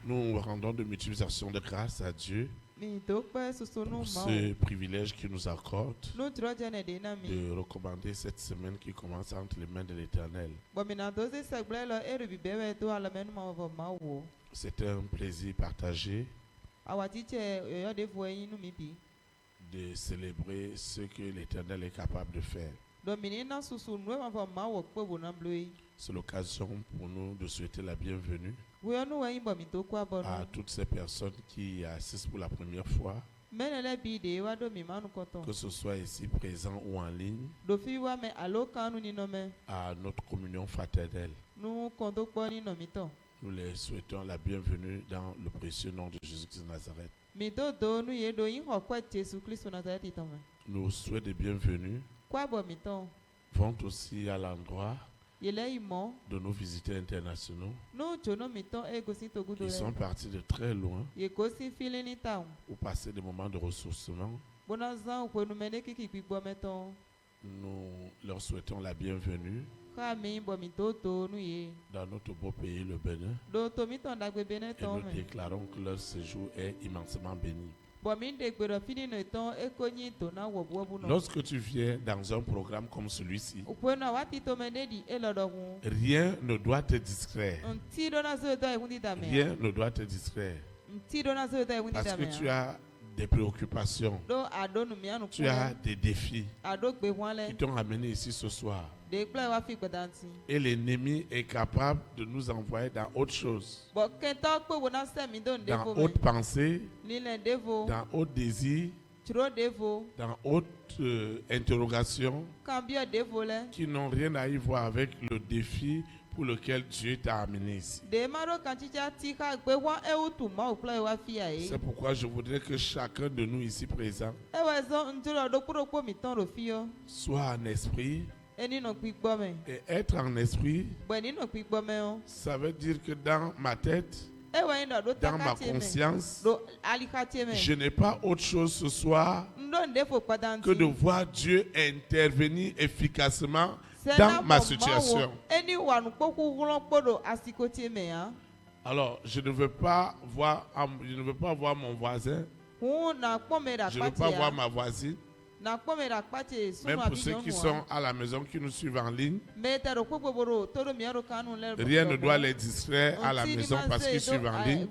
Nous rendons de multiples actions de grâce à Dieu pour ce privilège qu'il nous accorde de recommander cette semaine qui commence entre les mains de l'Éternel. C'est un plaisir partagé de célébrer ce que l'Éternel est capable de faire. C'est l'occasion pour nous de souhaiter la bienvenue à toutes ces personnes qui assistent pour la première fois, que ce soit ici présent ou en ligne, à notre communion fraternelle. Nous les souhaitons la bienvenue dans le précieux nom de Jésus-Christ de Nazareth. Nos souhaits de bienvenue vont aussi à l'endroit de nos visiteurs internationaux qui sont partis de très loin pour passer des moments de ressourcement. Nous leur souhaitons la bienvenue dans notre beau pays, le Bénin, et nous déclarons que leur séjour est immensément béni. Lorsque tu viens dans un programme comme celui-ci, rien ne doit te distraire. Rien ne doit te distraire. Parce que tu as des préoccupations, tu as des défis qui t'ont amené ici ce soir. Et l'ennemi est capable de nous envoyer dans autre chose, dans haute pensée, dans haute désir, dans haute interrogation, qui n'ont rien à y voir avec le défi pour lequel Dieu t'a amené ici. C'est pourquoi je voudrais que chacun de nous ici présent soit en esprit. Et être en esprit, ça veut dire que dans ma tête, dans ma conscience, je n'ai pas autre chose ce soir que de voir Dieu intervenir efficacement dans ma situation. Alors, je ne veux pas voir mon voisin, je ne veux pas voir ma voisine. Même pour ceux qui sont à la maison, qui nous suivent en ligne, rien ne doit les distraire à la maison parce qu'ils suivent en ligne.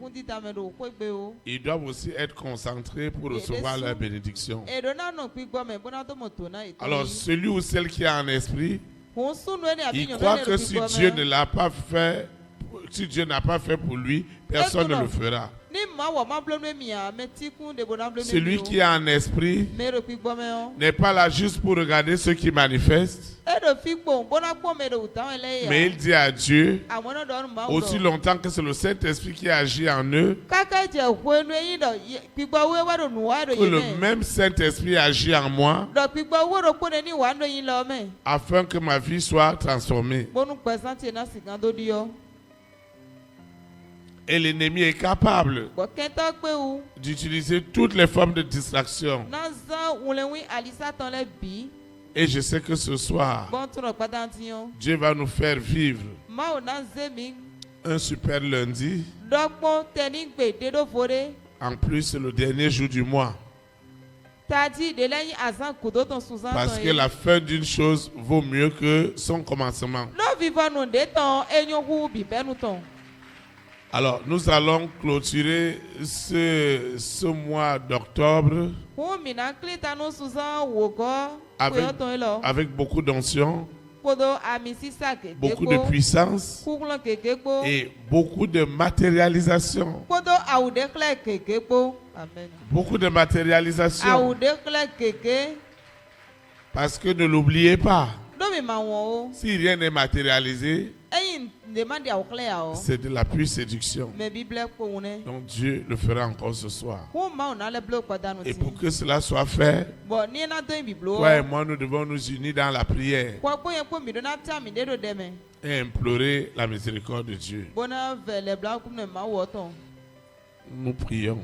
Ils doivent aussi être concentrés pour recevoir leur bénédiction. Alors, celui ou celle qui est en esprit, il croit que si Dieu ne l'a pas fait, si Dieu n'a pas fait pour lui, personne ne le fera. Celui qui est en esprit n'est pas là juste pour regarder ceux qui manifestent, mais il dit à Dieu, aussi longtemps que c'est le Saint-Esprit qui agit en eux, que le même Saint-Esprit agit en moi, afin que ma vie soit transformée. Et l'ennemi est capable d'utiliser toutes les formes de distraction. Et je sais que ce soir, Dieu va nous faire vivre un super lundi. En plus, c'est le dernier jour du mois. Parce que la fin d'une chose vaut mieux que son commencement. Alors, nous allons clôturer ce mois d'octobre avec beaucoup d'onction, beaucoup de puissance et beaucoup de matérialisation. Beaucoup de matérialisation. Parce que ne l'oubliez pas, si rien n'est matérialisé, c'est de la pure séduction. Donc Dieu le fera encore ce soir. Et pour que cela soit fait, toi et moi, nous devons nous unir dans la prière et implorer la miséricorde de Dieu. Nous prions.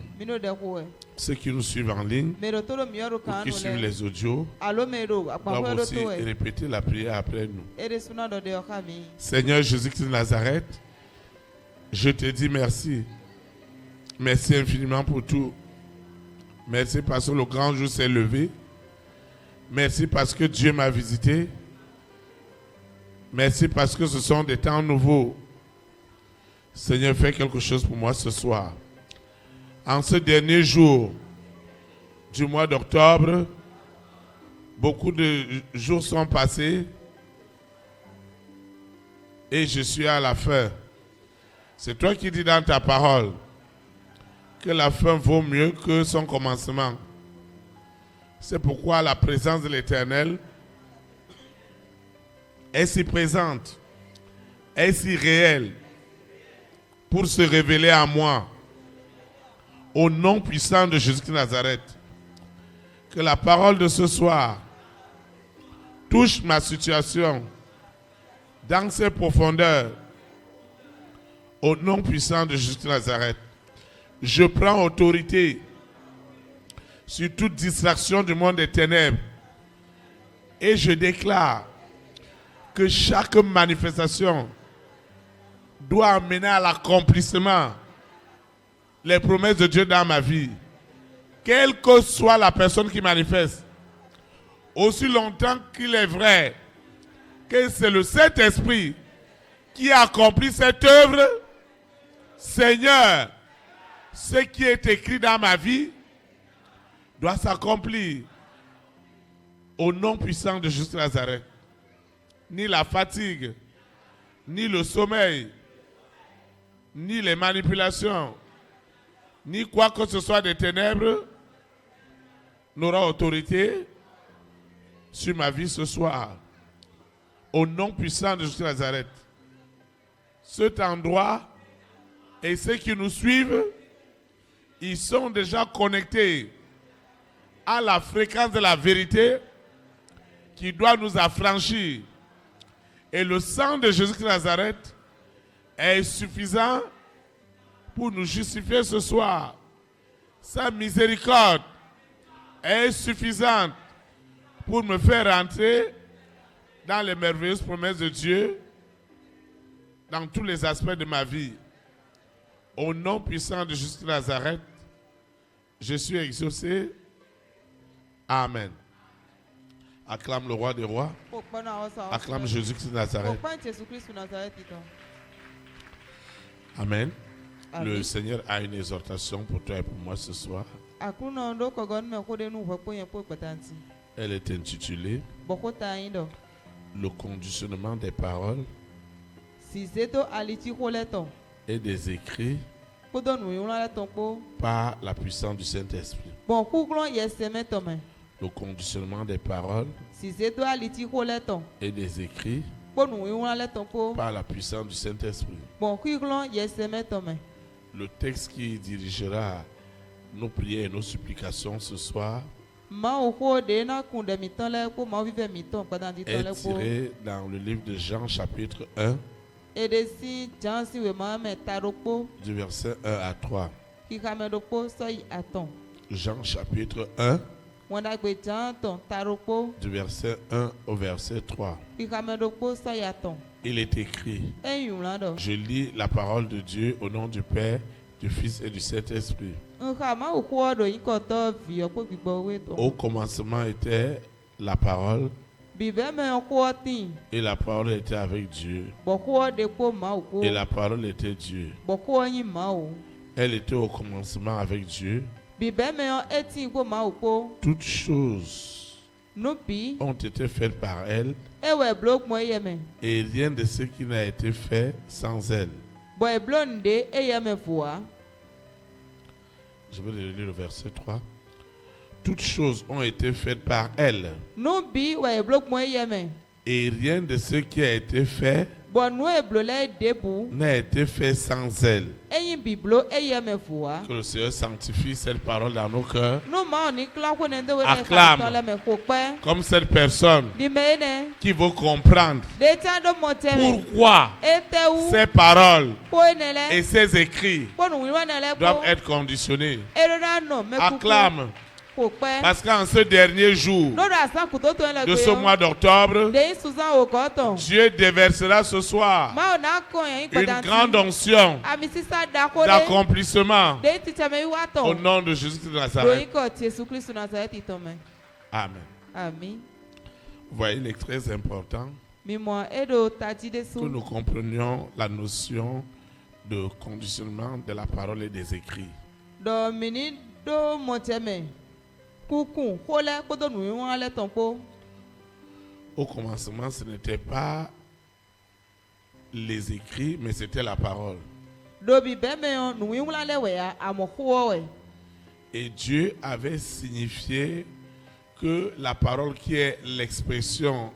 Ceux qui nous suivent en ligne ou qui suivent les audios doivent aussi répéter la prière après nous. Seigneur Jésus-Christ de Nazareth, je te dis merci Merci infiniment pour tout. Merci parce que le grand jour s'est levé. Merci parce que Dieu m'a visité. Merci parce que ce sont des temps nouveaux. Seigneur, fais quelque chose pour moi ce soir. En ce dernier jour du mois d'octobre, beaucoup de jours sont passés et je suis à la fin. C'est toi qui dis dans ta parole que la fin vaut mieux que son commencement. C'est pourquoi la présence de l'Éternel est si présente, est si réelle pour se révéler à moi. Au nom puissant de Jésus de Nazareth, que la parole de ce soir touche ma situation dans ses profondeurs. Au nom puissant de Jésus de Nazareth, je prends autorité sur toute distraction du monde des ténèbres et je déclare que chaque manifestation doit amener à l'accomplissement les promesses de Dieu dans ma vie. Quelle que soit la personne qui manifeste, aussi longtemps qu'il est vrai que c'est le Saint-Esprit qui a accompli cette œuvre, Seigneur, ce qui est écrit dans ma vie doit s'accomplir au nom puissant de Jésus de Nazareth. Ni la fatigue, ni le sommeil, ni les manipulations, ni quoi que ce soit des ténèbres n'aura autorité sur ma vie ce soir. Au nom puissant de Jésus de Nazareth. Cet endroit et ceux qui nous suivent, ils sont déjà connectés à la fréquence de la vérité qui doit nous affranchir. Et le sang de Jésus de Nazareth est suffisant pour nous justifier ce soir. Sa miséricorde est suffisante pour me faire entrer dans les merveilleuses promesses de Dieu dans tous les aspects de ma vie. Au nom puissant de Jésus de Nazareth, je suis exaucé. Amen. Acclame le roi des rois. Acclame Jésus de Nazareth. Amen. Le Seigneur a une exhortation pour toi et pour moi ce soir. Elle est intitulée Le conditionnement des paroles et des écrits par la puissance du Saint-Esprit. Le conditionnement des paroles et des écrits par la puissance du Saint-Esprit. Le texte qui dirigera nos prières et nos supplications ce soir est tiré dans le livre de Jean chapitre 1 du verset 1 à 3. Jean chapitre 1 du verset 1 au verset 3. Il est écrit, je lis la parole de Dieu au nom du Père, du Fils et du Saint-Esprit. Au commencement était la parole, et la parole était avec Dieu, et la parole était Dieu. Elle était au commencement avec Dieu. Toutes choses ont été faites par elle, et rien de ce qui n'a été fait sans elle. Je vais lire le verset 3. Toutes choses ont été faites par elle, et rien de ce qui a été fait n'a été fait sans elle. Que le Seigneur sanctifie cette parole dans nos cœurs. Acclame comme cette personne qui veut comprendre pourquoi ces paroles et ces écrits doivent être conditionnés. Acclame Parce qu'en ce dernier jour de ce mois d'octobre, Dieu déversera ce soir une grande onction d'accomplissement au nom de Jésus de Nazareth. Amen. Vous voyez, il est très important que nous comprenions la notion de conditionnement de la parole et des écrits. Au commencement, ce n'était pas les écrits, mais c'était la parole. Et Dieu avait signifié que la parole qui est l'expression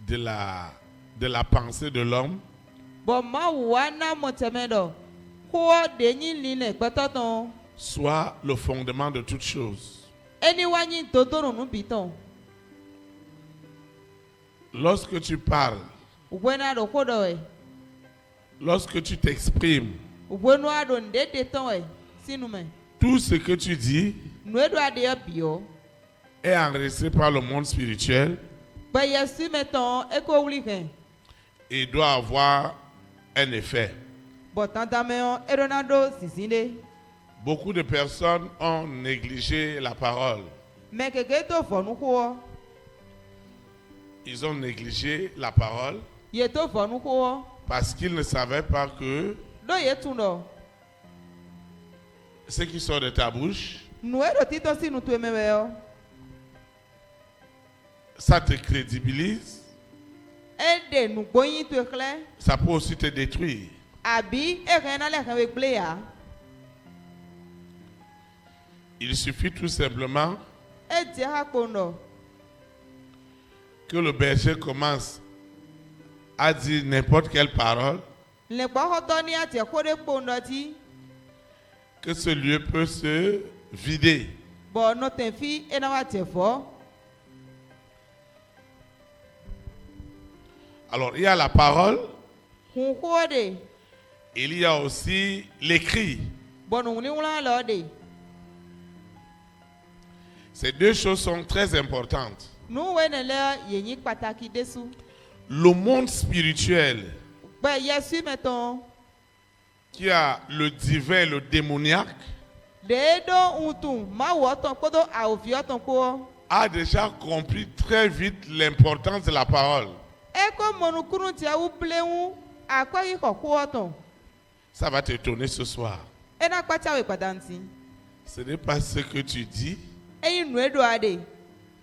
de la pensée de l'homme soit le fondement de toutes choses. Lorsque tu parles, lorsque tu t'exprimes, tout ce que tu dis est enregistré par le monde spirituel et doit avoir un effet. Beaucoup de personnes ont négligé la parole. Ils ont négligé la parole parce qu'ils ne savaient pas que ce qui sort de ta bouche, ça te crédibilise. Ça peut aussi te détruire. Il suffit tout simplement que le berger commence à dire n'importe quelle parole, que ce lieu peut se vider. Alors, il y a la parole, il y a aussi l'écrit. Ces deux choses sont très importantes. Le monde spirituel qui a le divin et le démoniaque a déjà compris très vite l'importance de la parole. Ça va t'étonner ce soir. Ce n'est pas ce que tu dis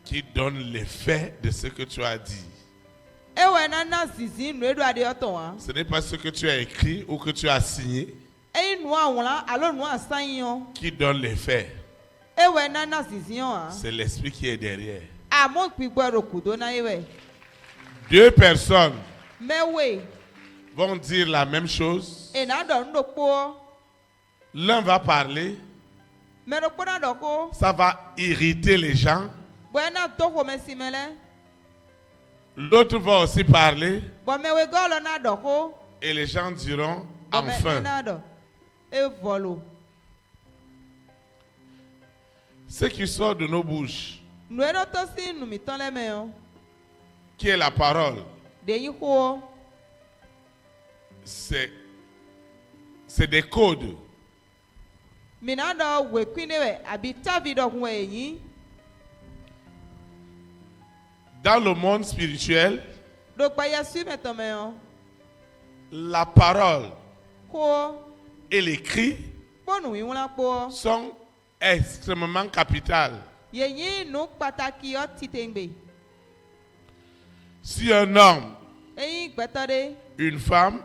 qui donne l'effet de ce que tu as dit. Ce n'est pas ce que tu as écrit ou que tu as signé qui donne l'effet. C'est l'esprit qui est derrière. Deux personnes vont dire la même chose. L'un va parler. Ça va irriter les gens. L'autre va aussi parler. Et les gens diront enfin. Ce qui sort de nos bouches, qui est la parole, c'est des codes. Dans le monde spirituel, la parole et l'écrit sont extrêmement capitales. Si un homme, une femme,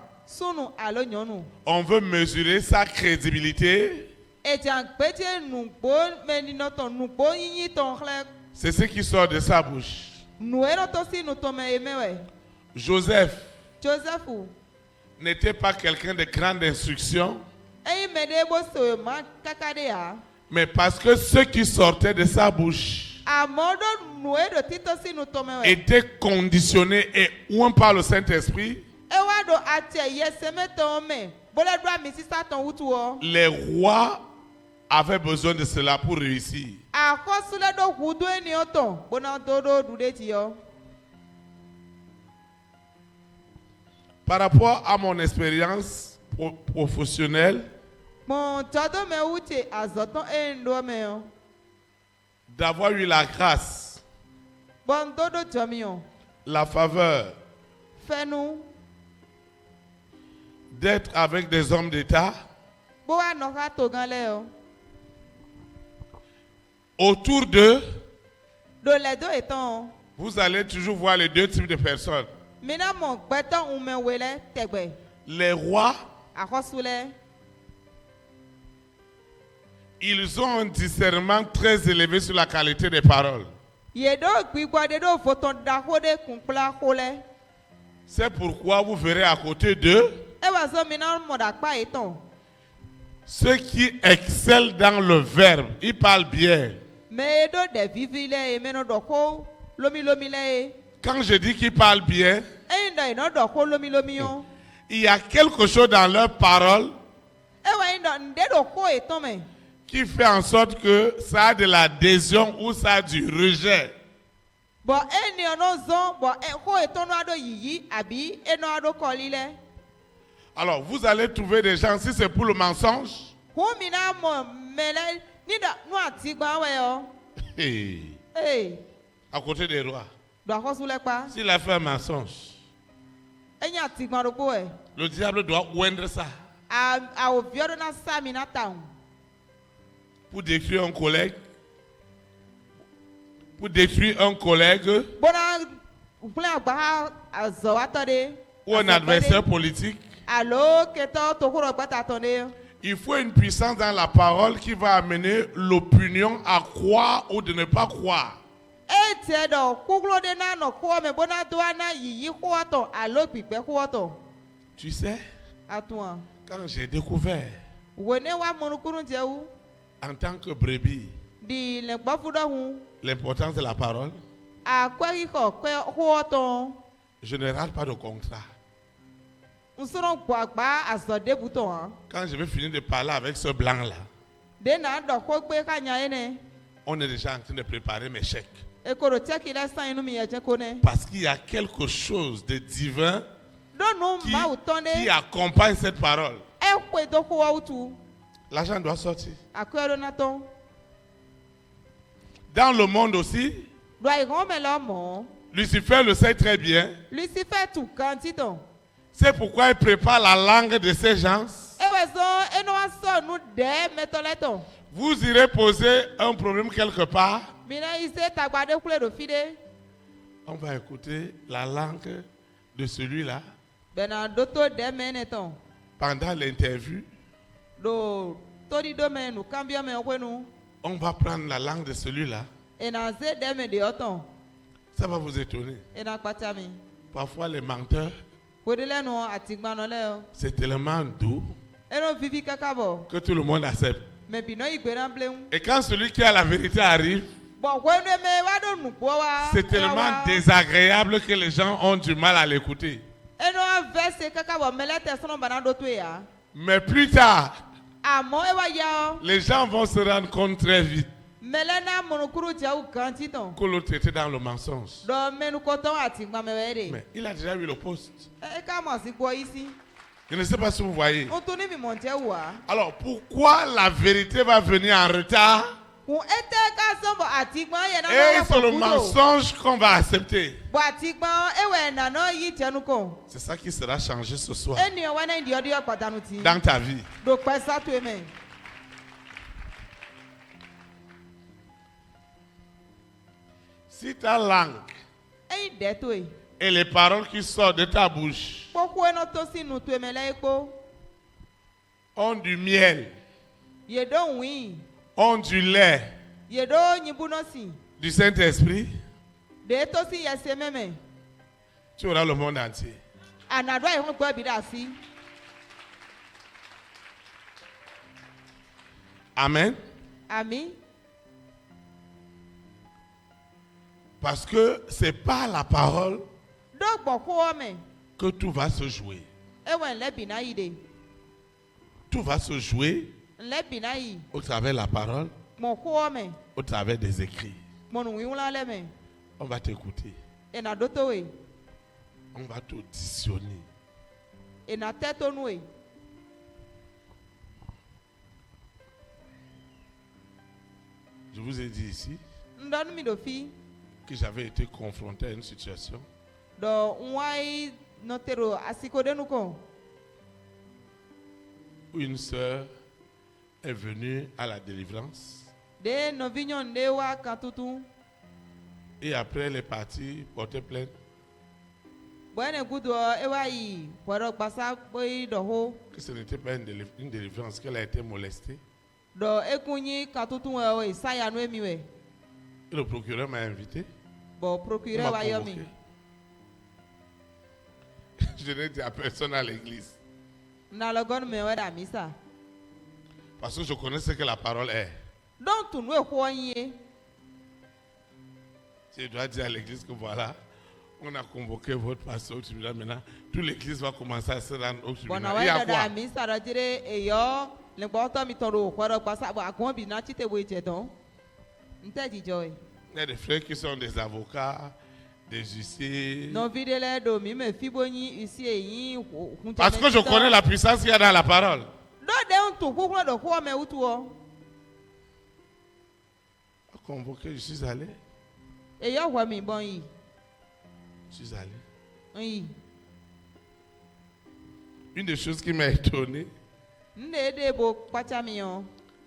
on veut mesurer sa crédibilité, c'est ce qui sort de sa bouche. Joseph n'était pas quelqu'un de grande instruction, mais parce que ce qui sortait de sa bouche était conditionné et oué par le Saint-Esprit, les rois avait besoin de cela pour réussir. Par rapport à mon expérience professionnelle, d'avoir eu la grâce, la faveur d'être avec des hommes d'État, autour d'eux, vous allez toujours voir les deux types de personnes. Les rois, ils ont un discernement très élevé sur la qualité des paroles. C'est pourquoi vous verrez à côté d'eux ceux qui excellent dans le verbe, ils parlent bien. Quand je dis qu'ils parlent bien, il y a quelque chose dans leurs paroles qui fait en sorte que ça a de l'adhésion ou ça a du rejet. Alors, vous allez trouver des gens, si c'est pour le mensonge, à côté des rois, s'il a fait un mensonge, le diable doit oindre ça pour détruire un collègue, ou un adversaire politique. Il faut une puissance dans la parole qui va amener l'opinion à croire ou de ne pas croire. Tu sais, quand j'ai découvert en tant que brebis l'importance de la parole, je ne rate pas de contrat. Quand je vais finir de parler avec ce blanc-là, on est déjà en train de préparer mes chèques. Parce qu'il y a quelque chose de divin qui accompagne cette parole. L'argent doit sortir. Dans le monde aussi, Lucifer le sait très bien. C'est pourquoi il prépare la langue de ces gens. Vous irez poser un problème quelque part. On va écouter la langue de celui-là. Pendant l'interview, on va prendre la langue de celui-là. Ça va vous étonner. Parfois les menteurs, c'est tellement doux que tout le monde accepte. Et quand celui qui a la vérité arrive, c'est tellement désagréable que les gens ont du mal à l'écouter. Mais plus tard, les gens vont se rendre compte très vite que l'autre était dans le mensonge. Mais il a déjà eu le poste. Je ne sais pas si vous voyez. Alors pourquoi la vérité va venir en retard? Et c'est le mensonge qu'on va accepter. C'est ça qui sera changé ce soir dans ta vie. Si ta langue et les paroles qui sortent de ta bouche ont du miel, ont du lait, du Saint-Esprit, tu auras le monde entier. Amen. Amen. Parce que c'est pas la parole que tout va se jouer. Tout va se jouer au travers de la parole, au travers des écrits. On va t'écouter. On va t'auditionner. Je vous ai dit ici que j'avais été confronté à une situation où une sœur est venue à la délivrance et après elle est partie porter plainte que ce n'était pas une délivrance, qu'elle a été molestée. Et le procureur m'a invité. Je n'ai dit à personne à l'église. Parce que je connais ce que la parole est. Je dois dire à l'église que voilà, on a convoqué votre pasteur au tribunal. Maintenant, toute l'église va commencer à se rendre au tribunal. Il y a quoi? Il y a des frères qui sont des avocats, des huissiers. Parce que je connais la puissance qu'il y a dans la parole. Convoqué, je suis allé. Je suis allé. Une des choses qui m'a étonné,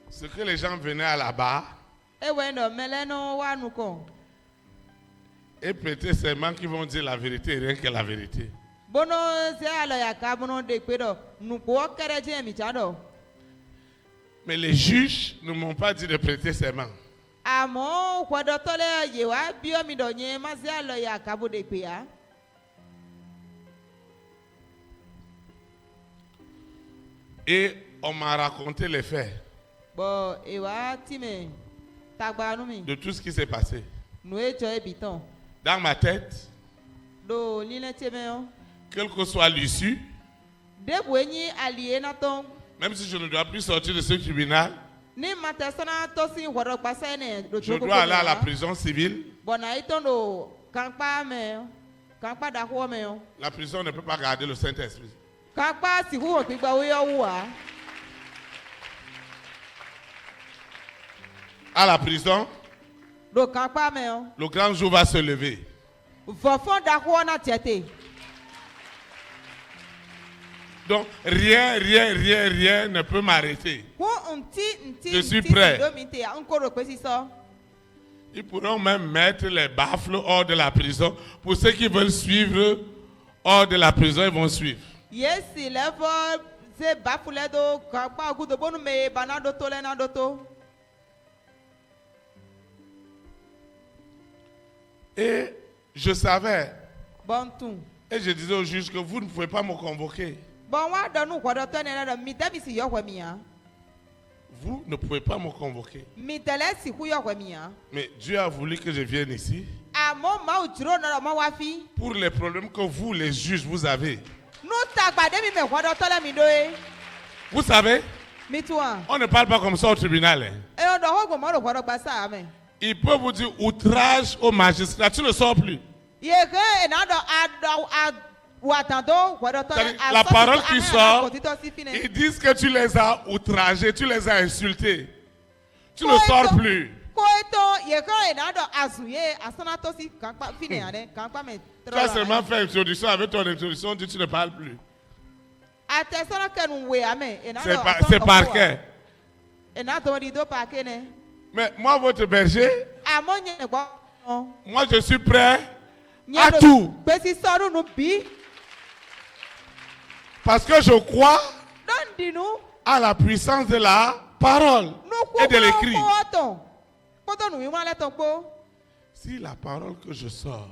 c'est que les gens venaient à la barre et prêtaient serment qui vont dire la vérité et rien que la vérité. Mais les juges ne m'ont pas dit de prêter serment. Et on m'a raconté les faits de tout ce qui s'est passé. Dans ma tête, quelle que soit l'issue, même si je ne dois plus sortir de ce tribunal, je dois aller à la prison civile. La prison ne peut pas garder le Saint-Esprit. À la prison, le grand jour va se lever. Donc rien ne peut m'arrêter. Je suis prêt. Ils pourront même mettre les baffles hors de la prison. Pour ceux qui veulent suivre hors de la prison, ils vont suivre. Et je savais. Et je disais au juge que vous ne pouvez pas me convoquer. Vous ne pouvez pas me convoquer. Mais Dieu a voulu que je vienne ici pour les problèmes que vous, les juges, vous avez. Vous savez, on ne parle pas comme ça au tribunal. Il peut vous dire outrage au magistrat, tu ne sors plus. La parole qui sort, ils disent que tu les as outragés, tu les as insultés. Tu ne sors plus. Tu as seulement fait introduction, avec ton introduction, tu ne parles plus. C'est parquet. Mais moi, votre berger, moi je suis prêt à tout. Parce que je crois à la puissance de la parole et de l'écrit. Si la parole que je sors,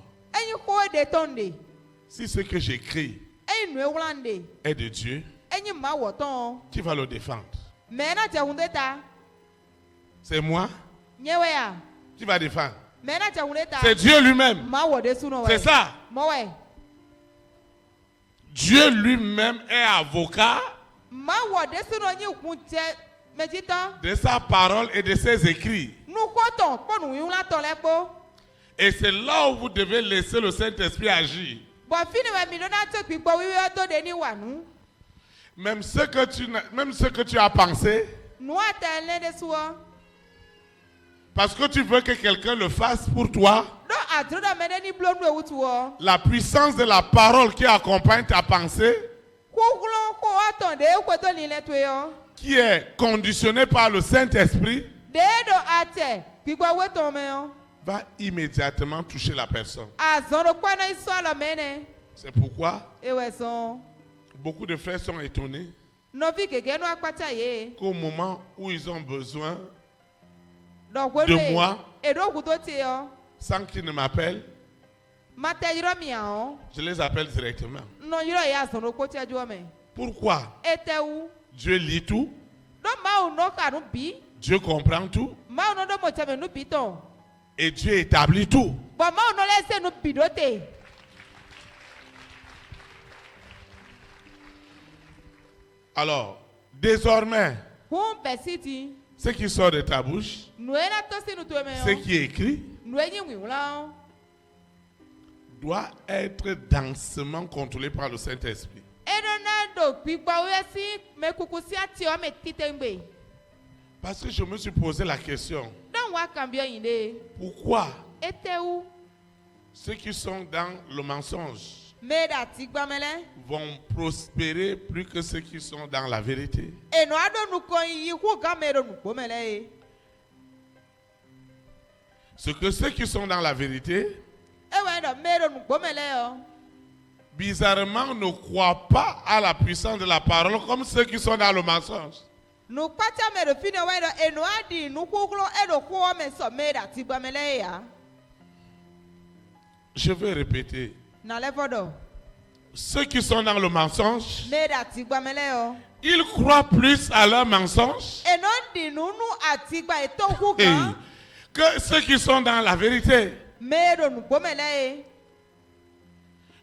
si ce que j'écris est de Dieu, qui va le défendre? C'est moi qui va défendre. C'est Dieu lui-même. C'est ça. Dieu lui-même est avocat de sa parole et de ses écrits. Et c'est là où vous devez laisser le Saint-Esprit agir. Même ce que tu as pensé, parce que tu veux que quelqu'un le fasse pour toi, la puissance de la parole qui accompagne ta pensée, qui est conditionnée par le Saint-Esprit, va immédiatement toucher la personne. C'est pourquoi beaucoup de frères sont étonnés qu'au moment où ils ont besoin de moi, sans qu'ils ne m'appellent, je les appelle directement. Pourquoi? Dieu lit tout. Dieu comprend tout. Et Dieu établit tout. Alors, désormais, ce qui sort de ta bouche, ce qui est écrit, doit être densément contrôlé par le Saint-Esprit. Parce que je me suis posé la question, pourquoi ceux qui sont dans le mensonge vont prospérer plus que ceux qui sont dans la vérité? Ce que ceux qui sont dans la vérité, bizarrement, ne croient pas à la puissance de la parole comme ceux qui sont dans le mensonge. Je vais répéter. Ceux qui sont dans le mensonge, ils croient plus à leur mensonge que ceux qui sont dans la vérité.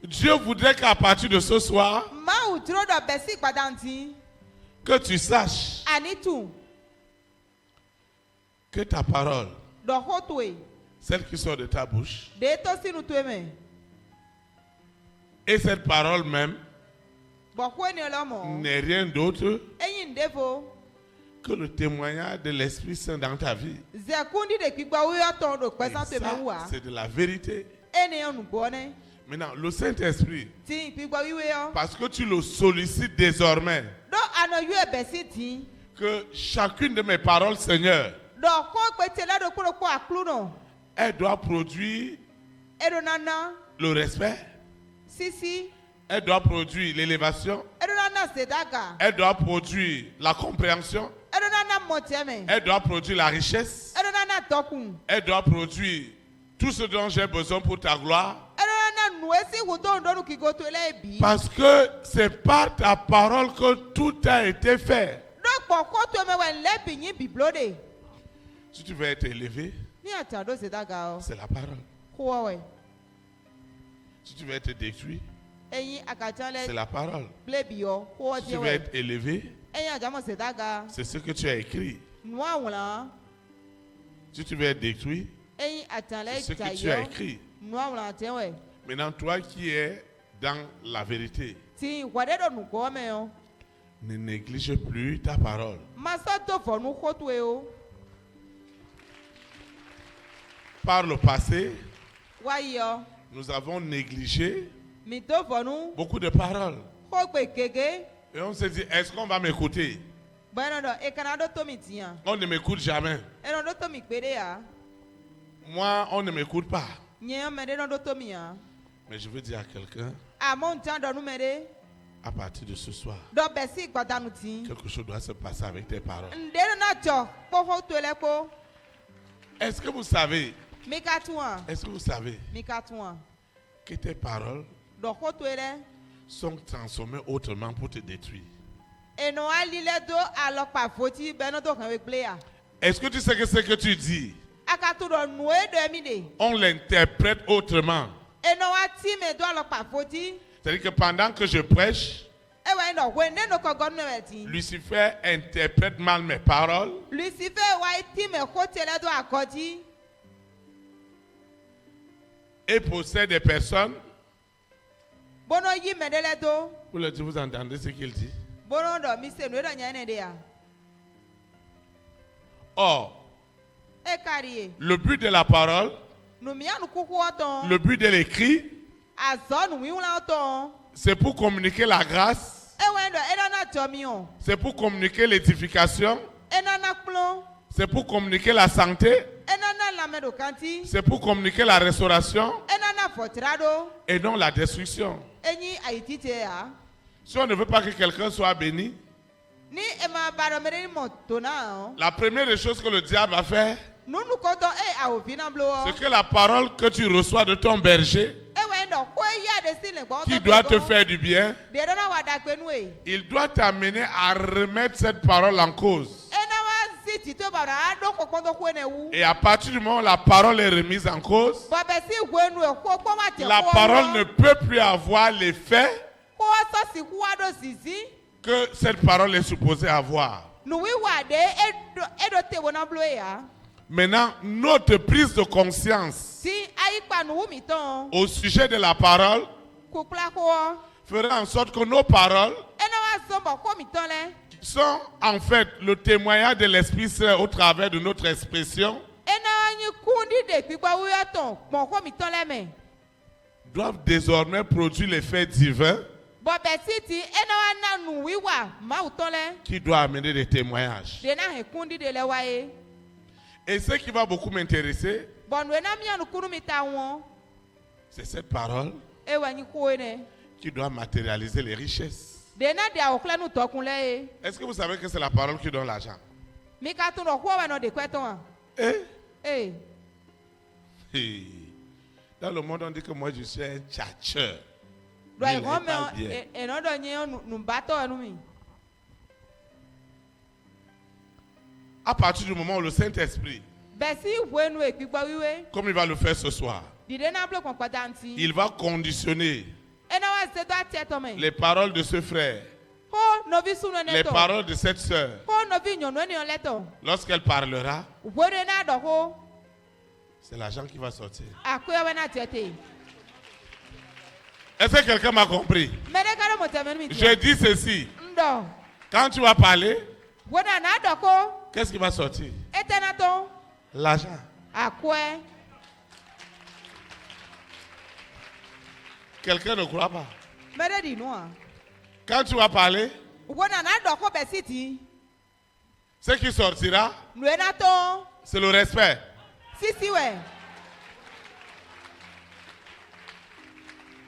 Dieu voudrait qu'à partir de ce soir, que tu saches que ta parole, celle qui sort de ta bouche, et cette parole même n'est rien d'autre que le témoignage de l'Esprit Saint dans ta vie. Et ça, c'est de la vérité. Maintenant, le Saint-Esprit, parce que tu le sollicites désormais, que chacune de mes paroles, Seigneur, elle doit produire le respect, elle doit produire l'élévation, elle doit produire la compréhension, elle doit produire la richesse, elle doit produire tout ce dont j'ai besoin pour ta gloire. Parce que c'est par ta parole que tout a été fait. Si tu veux être élevé, c'est la parole. Si tu veux être détruit, c'est la parole. Si tu veux être élevé, c'est ce que tu as écrit. Si tu veux être détruit, c'est ce que tu as écrit. Maintenant, toi qui es dans la vérité, ne néglige plus ta parole. Par le passé, nous avons négligé beaucoup de paroles. Et on se dit, est-ce qu'on va m'écouter? On ne m'écoute jamais. Moi, on ne m'écoute pas. Mais je veux dire à quelqu'un, à partir de ce soir, quelque chose doit se passer avec tes paroles. Est-ce que vous savez que tes paroles sont transformées autrement pour te détruire? Est-ce que tu sais que ce que tu dis, on l'interprète autrement? C'est-à-dire que pendant que je prêche, Lucifer interprète mal mes paroles. Et possède des personnes. Vous entendez ce qu'il dit? Or, le but de la parole, le but de l'écrit, c'est pour communiquer la grâce, c'est pour communiquer l'édification, c'est pour communiquer la santé, c'est pour communiquer la restauration et non la destruction. Si on ne veut pas que quelqu'un soit béni, la première des choses que le diable va faire, c'est que la parole que tu reçois de ton berger, qui doit te faire du bien, il doit t'amener à remettre cette parole en cause. Et à partir du moment où la parole est remise en cause, la parole ne peut plus avoir l'effet que cette parole est supposée avoir. Maintenant, notre prise de conscience au sujet de la parole fera en sorte que nos paroles sont en fait le témoignage de l'Esprit Saint au travers de notre expression, doivent désormais produire l'effet divin qui doit amener des témoignages. Et ce qui va beaucoup m'intéresser, c'est cette parole qui doit matérialiser les richesses. Est-ce que vous savez que c'est la parole qui donne l'argent? Dans le monde, on dit que moi je suis un tchatcheur. À partir du moment où le Saint-Esprit, comme il va le faire ce soir, il va conditionner les paroles de ce frère, les paroles de cette sœur. Lorsqu'elle parlera, c'est l'argent qui va sortir. Est-ce que quelqu'un m'a compris? Je dis ceci. Quand tu vas parler, qu'est-ce qui va sortir? L'argent. Quelqu'un ne croit pas. Quand tu vas parler, ce qui sortira, c'est le respect.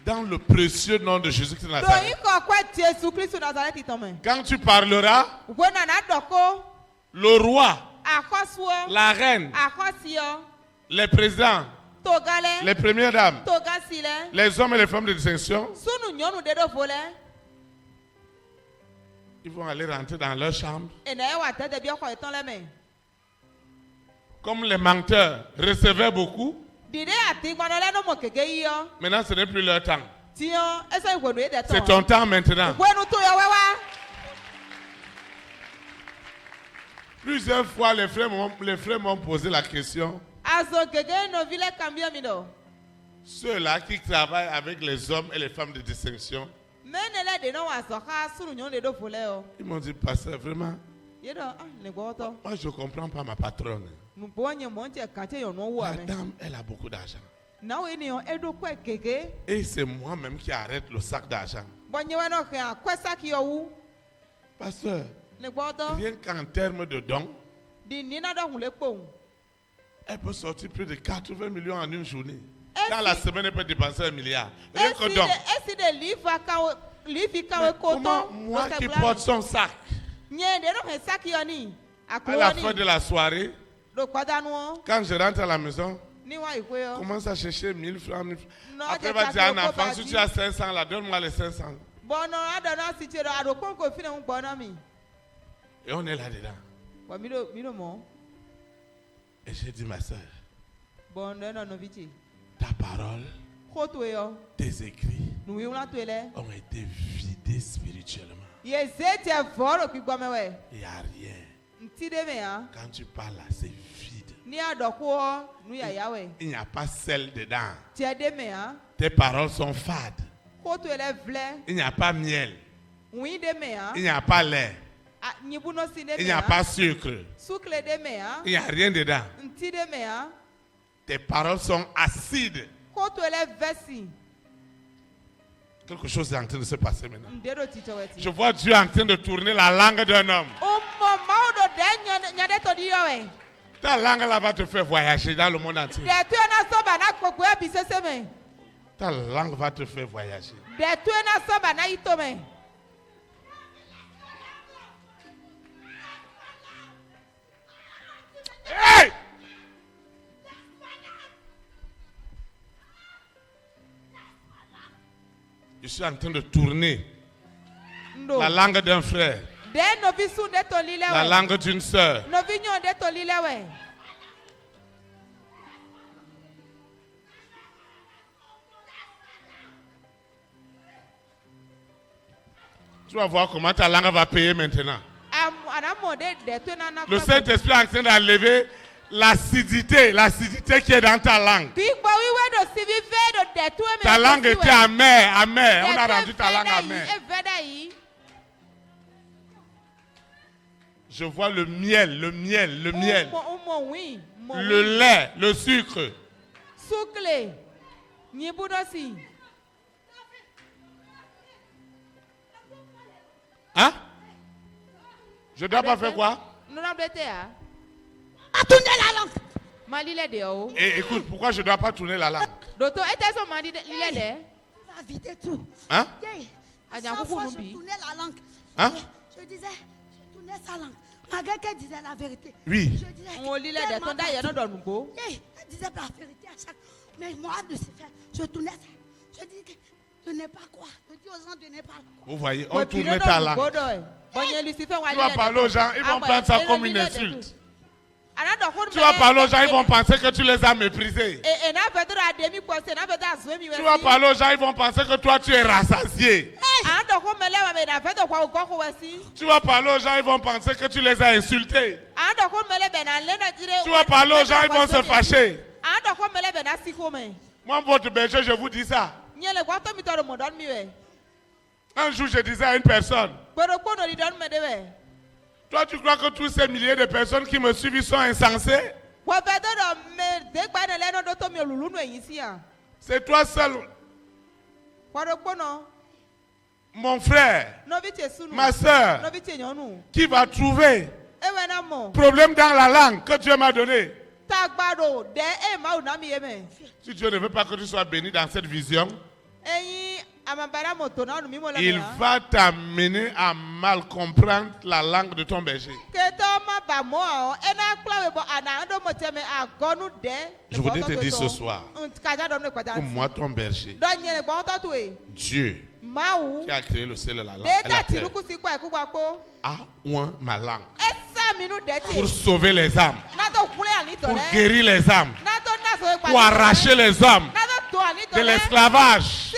Dans le précieux nom de Jésus-Christ de Nazareth. Quand tu parleras, le roi, la reine, les présidents, les premières dames, les hommes et les femmes de distinction, ils vont aller rentrer dans leur chambre. Comme les menteurs recevaient beaucoup, maintenant ce n'est plus leur temps. C'est ton temps maintenant. Plusieurs fois, les frères m'ont posé la question. Ceux-là qui travaillent avec les hommes et les femmes de distinction, ils m'ont dit, pasteur, vraiment, moi je ne comprends pas ma patronne. La dame, elle a beaucoup d'argent. Et c'est moi-même qui arrête le sac d'argent. Pasteur, rien qu'en termes de dons, elle peut sortir plus de 80 millions en une journée. Dans la semaine, elle peut dépenser 1 milliard. Rien que dons. Comment moi qui porte son sac, à la fin de la soirée, quand je rentre à la maison, commence à chercher 1000 francs. Après, va dire à un enfant, si tu as 500 là, donne-moi les 500. Et on est là-dedans. Et j'ai dit, ma soeur, ta parole, tes écrits, ont été vidés spirituellement. Il n'y a rien. Quand tu parles là, c'est vide. Il n'y a pas sel dedans. Tes paroles sont fades. Il n'y a pas miel. Il n'y a pas lait. Il n'y a pas sucre. Il n'y a rien dedans. Tes paroles sont acides. Quelque chose est en train de se passer maintenant. Je vois Dieu en train de tourner la langue d'un homme. Ta langue là va te faire voyager dans le monde entier. Ta langue va te faire voyager. Hey! Je suis en train de tourner la langue d'un frère, la langue d'une sœur. Tu vas voir comment ta langue va payer maintenant. Le Saint-Esprit est en train d'enlever l'acidité qui est dans ta langue. Ta langue était amère. On a rendu ta langue amère. Je vois le miel, le lait, le sucre. Hein? Je dois pas faire quoi? Tourner la langue. Et écoute, pourquoi je ne dois pas tourner la langue? Ça vide tout. Hein? Chaque fois je tournais la langue. Hein? Je disais, je tournais sa langue. Malgré qu'elle disait la vérité. Oui. Je disais, elle disait la vérité à chaque. Mais moi, je tournais ça. Je dis que je n'ai pas quoi. Je dis aux gens de ne pas quoi. Vous voyez, on tourne ta langue. Tu vas parler aux gens, ils vont prendre ça comme une insulte. Tu vas parler aux gens, ils vont penser que tu les as méprisés. Tu vas parler aux gens, ils vont penser que toi tu es rassasié. Tu vas parler aux gens, ils vont penser que tu les as insultés. Tu vas parler aux gens, ils vont se fâcher. Moi, votre berger, je vous dis ça. Un jour, je disais à une personne, toi, tu crois que tous ces milliers de personnes qui me suivent sont insensées? C'est toi seul, mon frère, ma soeur, qui va trouver problème dans la langue que Dieu m'a donnée. Si Dieu ne veut pas que tu sois béni dans cette vision, il va t'amener à mal comprendre la langue de ton berger. Je voudrais te dire ce soir que moi, ton berger, Dieu, qui a créé le ciel et la terre, a oint ma langue pour sauver les âmes, pour guérir les âmes, pour arracher les âmes de l'esclavage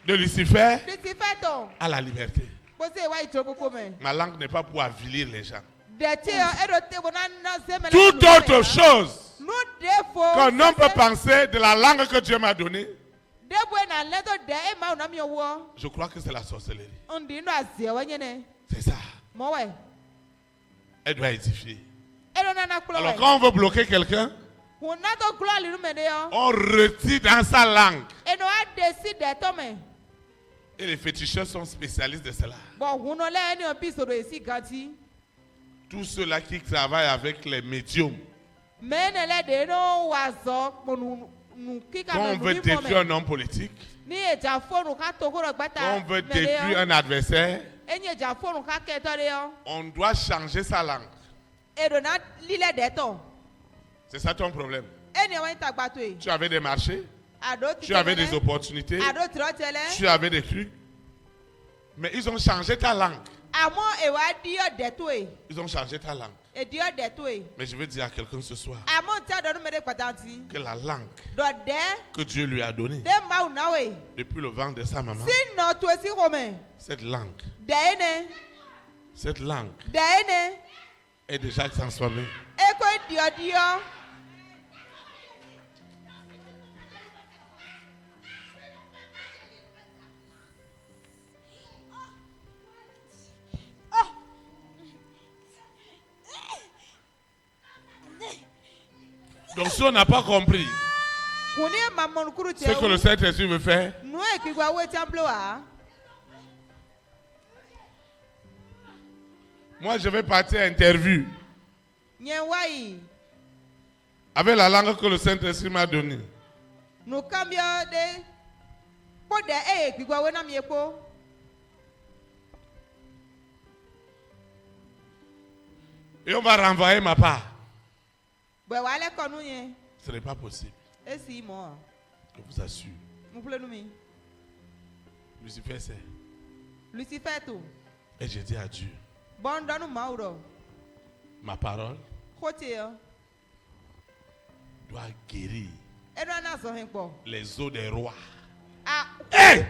de Lucifer à la liberté. Ma langue n'est pas pour avilir les gens. Toute autre chose qu'un homme peut penser de la langue que Dieu m'a donnée, je crois que c'est la sorcellerie. C'est ça. Elle doit édifier. Alors quand on veut bloquer quelqu'un, on retire dans sa langue. Et les féticheurs sont spécialistes de cela. Tous ceux-là qui travaillent avec les médiums. Quand on veut détruire un homme politique, quand on veut détruire un adversaire, on doit changer sa langue. C'est ça ton problème. Tu avais des marchés, tu avais des opportunités, tu avais des trucs, mais ils ont changé ta langue. Ils ont changé ta langue. Mais je veux dire à quelqu'un ce soir que la langue que Dieu lui a donnée depuis le ventre de sa maman, cette langue est déjà transformée. Donc si on n'a pas compris ce que le Saint-Esprit veut faire, moi je vais partir à interview avec la langue que le Saint-Esprit m'a donnée. Et on va renvoyer ma part. Ce n'est pas possible. Je vous assure. Lucifer sait. Et j'ai dit à Dieu, ma parole doit guérir les os des rois. Hey!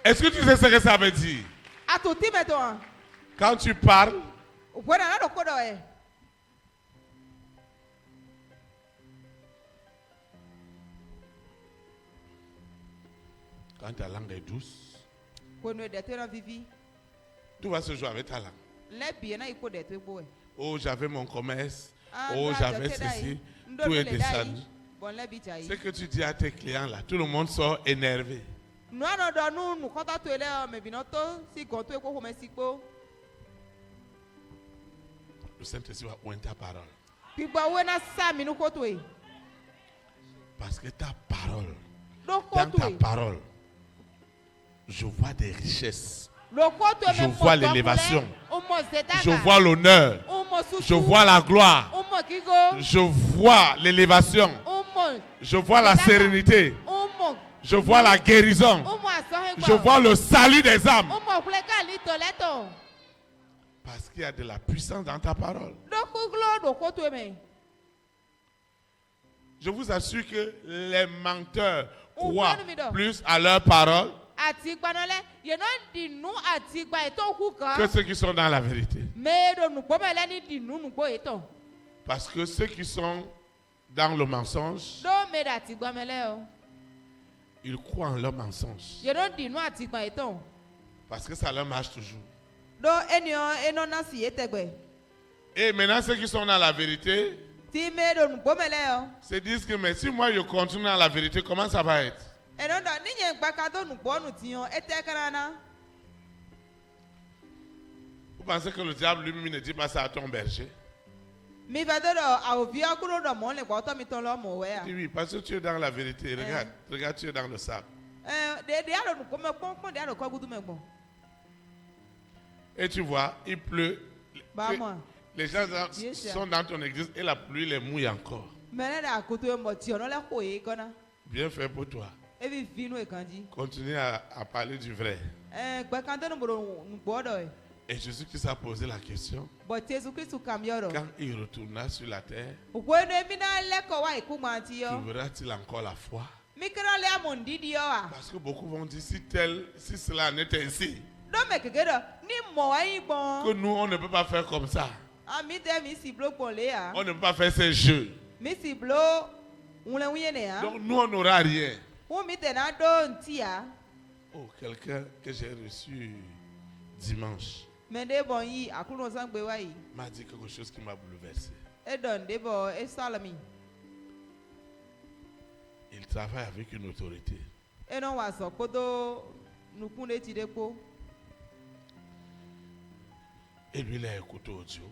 Est-ce que tu sais ce que ça veut dire? Quand tu parles, quand ta langue est douce, tout va se jouer avec ta langue. Oh, j'avais mon commerce. Oh, j'avais ceci. Tout est descendu. Ce que tu dis à tes clients là, tout le monde sort énervé. Le Saint-Esprit va oindre ta parole. Parce que ta parole, dans ta parole, je vois des richesses. Je vois l'élévation. Je vois l'honneur. Je vois la gloire. Je vois l'élévation. Je vois la sérénité. Je vois la guérison. Je vois le salut des âmes. Parce qu'il y a de la puissance dans ta parole. Je vous assure que les menteurs croient plus à leur parole que ceux qui sont dans la vérité. Parce que ceux qui sont dans le mensonge, ils croient en leur mensonge. Parce que ça leur marche toujours. Et maintenant, ceux qui sont dans la vérité se disent que mais si moi je continue dans la vérité, comment ça va être? Vous pensez que le diable lui-même ne dit pas ça à ton berger? Oui, parce que tu es dans la vérité. Regarde, tu es dans le sable. Et tu vois, il pleut. Les gens sont dans ton église et la pluie les mouille encore. Bien fait pour toi. Continue à parler du vrai. Et Jésus-Christ a posé la question. Quand il retourna sur la terre, trouvera-t-il encore la foi? Parce que beaucoup vont dire si cela n'est ainsi, que nous on ne peut pas faire comme ça. On ne peut pas faire ces jeux. Donc nous on n'aura rien. Oh, quelqu'un que j'ai reçu dimanche m'a dit quelque chose qui m'a bouleversé. Il travaille avec une autorité. Et lui, il a écouté audio.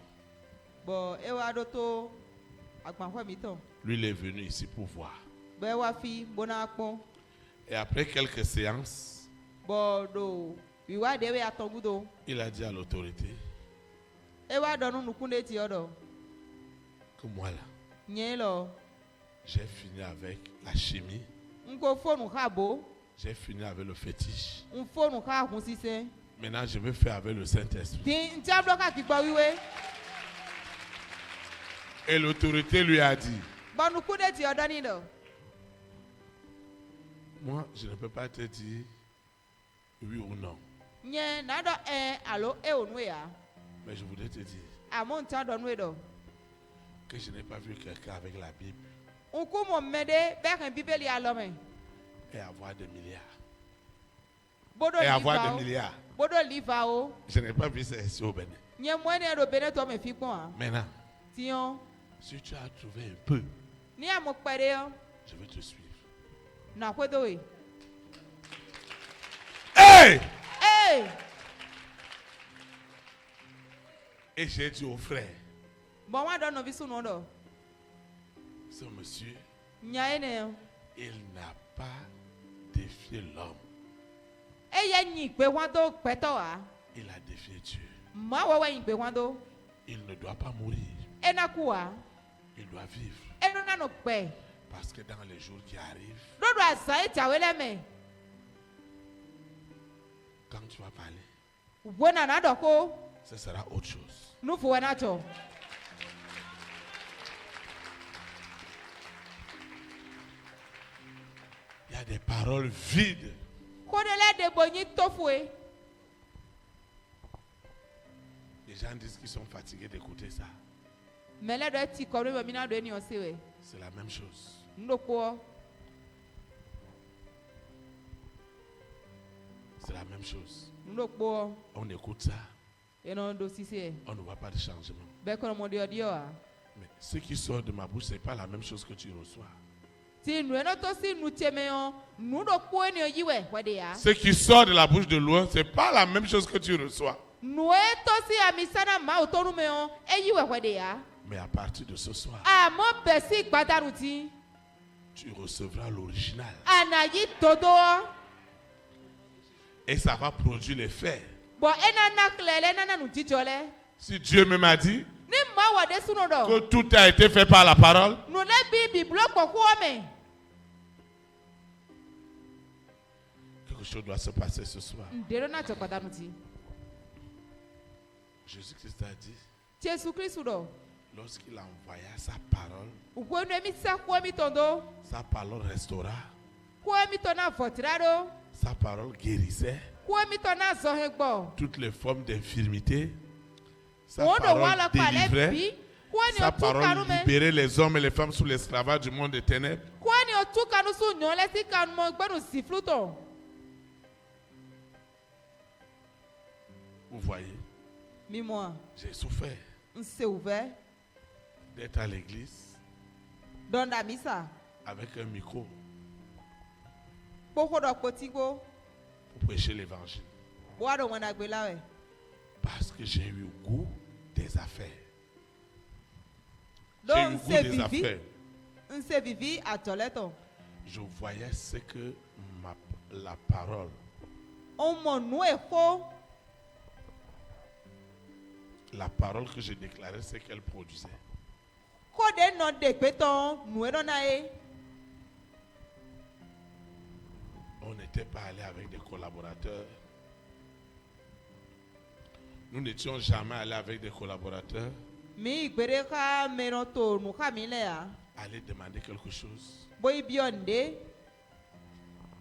Lui, il est venu ici pour voir. Et après quelques séances, il a dit à l'autorité que moi là, j'ai fini avec la chimie. J'ai fini avec le fétiche. Maintenant, je vais faire avec le Saint-Esprit. Et l'autorité lui a dit, moi, je ne peux pas te dire oui ou non. Mais je voudrais te dire que je n'ai pas vu quelqu'un avec la Bible et avoir des milliards. Et avoir des milliards. Je n'ai pas vu ça ici au Bénin. Maintenant, si tu as trouvé un peu, je vais te suivre. Hey! Hey! Et j'ai dit au frère, ce monsieur, il n'a pas défié l'homme. Il a défié Dieu. Il ne doit pas mourir. Il doit vivre. Parce que dans les jours qui arrivent, quand tu vas parler, ce sera autre chose. Il y a des paroles vides. Les gens disent qu'ils sont fatigués d'écouter ça. C'est la même chose. C'est la même chose. On écoute ça. On ne voit pas de changement. Mais ce qui sort de ma bouche, ce n'est pas la même chose que tu reçois. Ce qui sort de la bouche de loin, ce n'est pas la même chose que tu reçois. Mais à partir de ce soir, tu recevras l'original. Et ça va produire l'effet. Si Dieu me m'a dit que tout a été fait par la parole, quelque chose doit se passer ce soir. Jésus-Christ a dit, lorsqu'il envoya sa parole restaura. Sa parole guérissait toutes les formes d'infirmité. Sa parole délivrait. Sa parole libérait les hommes et les femmes sous l'esclavage du monde des ténèbres. Vous voyez, j'ai souffert d'être à l'église avec un micro pour prêcher l'évangile. Parce que j'ai eu goût des affaires. J'ai eu goût des affaires. Je voyais ce que la parole que je déclarais, c'est qu'elle produisait. On n'était pas allé avec des collaborateurs. Nous n'étions jamais allés avec des collaborateurs. Aller demander quelque chose.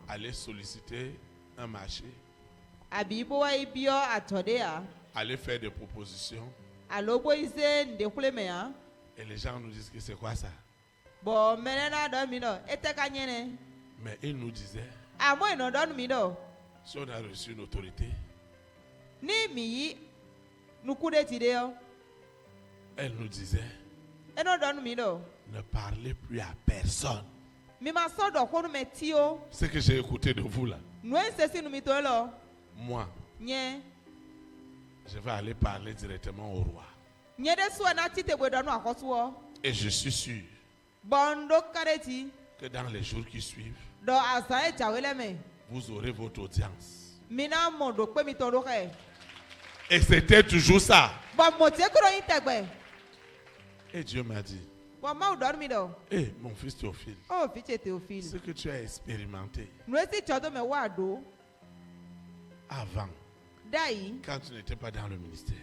Aller solliciter un marché. Aller faire des propositions. Et les gens nous disent que c'est quoi ça? Mais ils nous disaient, si on a reçu une autorité, elle nous disait, ne parlez plus à personne. Ce que j'ai écouté de vous là, moi, je vais aller parler directement au roi. Et je suis sûr que dans les jours qui suivent, vous aurez votre audience. Et c'était toujours ça. Et Dieu m'a dit, Eh, mon fils Théophile. Oh, fils Théophile. Ce que tu as expérimenté avant, quand tu n'étais pas dans le ministère.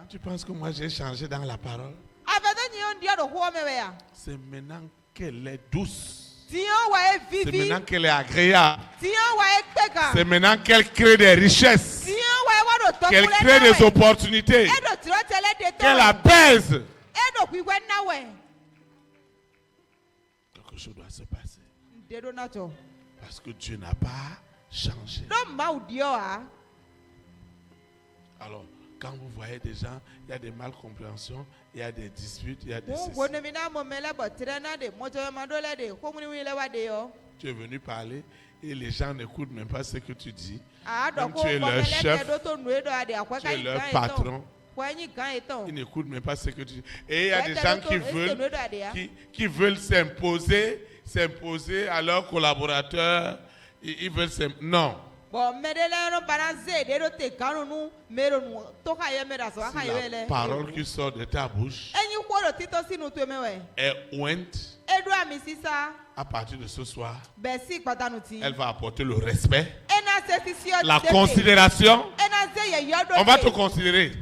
Tu penses que moi j'ai changé dans la parole? C'est maintenant qu'elle est douce. C'est maintenant qu'elle est agréable. C'est maintenant qu'elle crée des richesses. Qu'elle crée des opportunités. Qu'elle apaise. Quelque chose doit se passer. Parce que Dieu n'a pas changé. Alors, quand vous voyez des gens, il y a des malcompréhensions, il y a des disputes, il y a des... Tu es venu parler et les gens n'écoutent même pas ce que tu dis. Même tu es leur chef, tu es leur patron. Ils n'écoutent même pas ce que tu dis. Et il y a des gens qui veulent s'imposer à leurs collaborateurs. Ils veulent non. C'est la parole qui sort de ta bouche est ointe. À partir de ce soir, elle va apporter le respect, la considération. On va te considérer.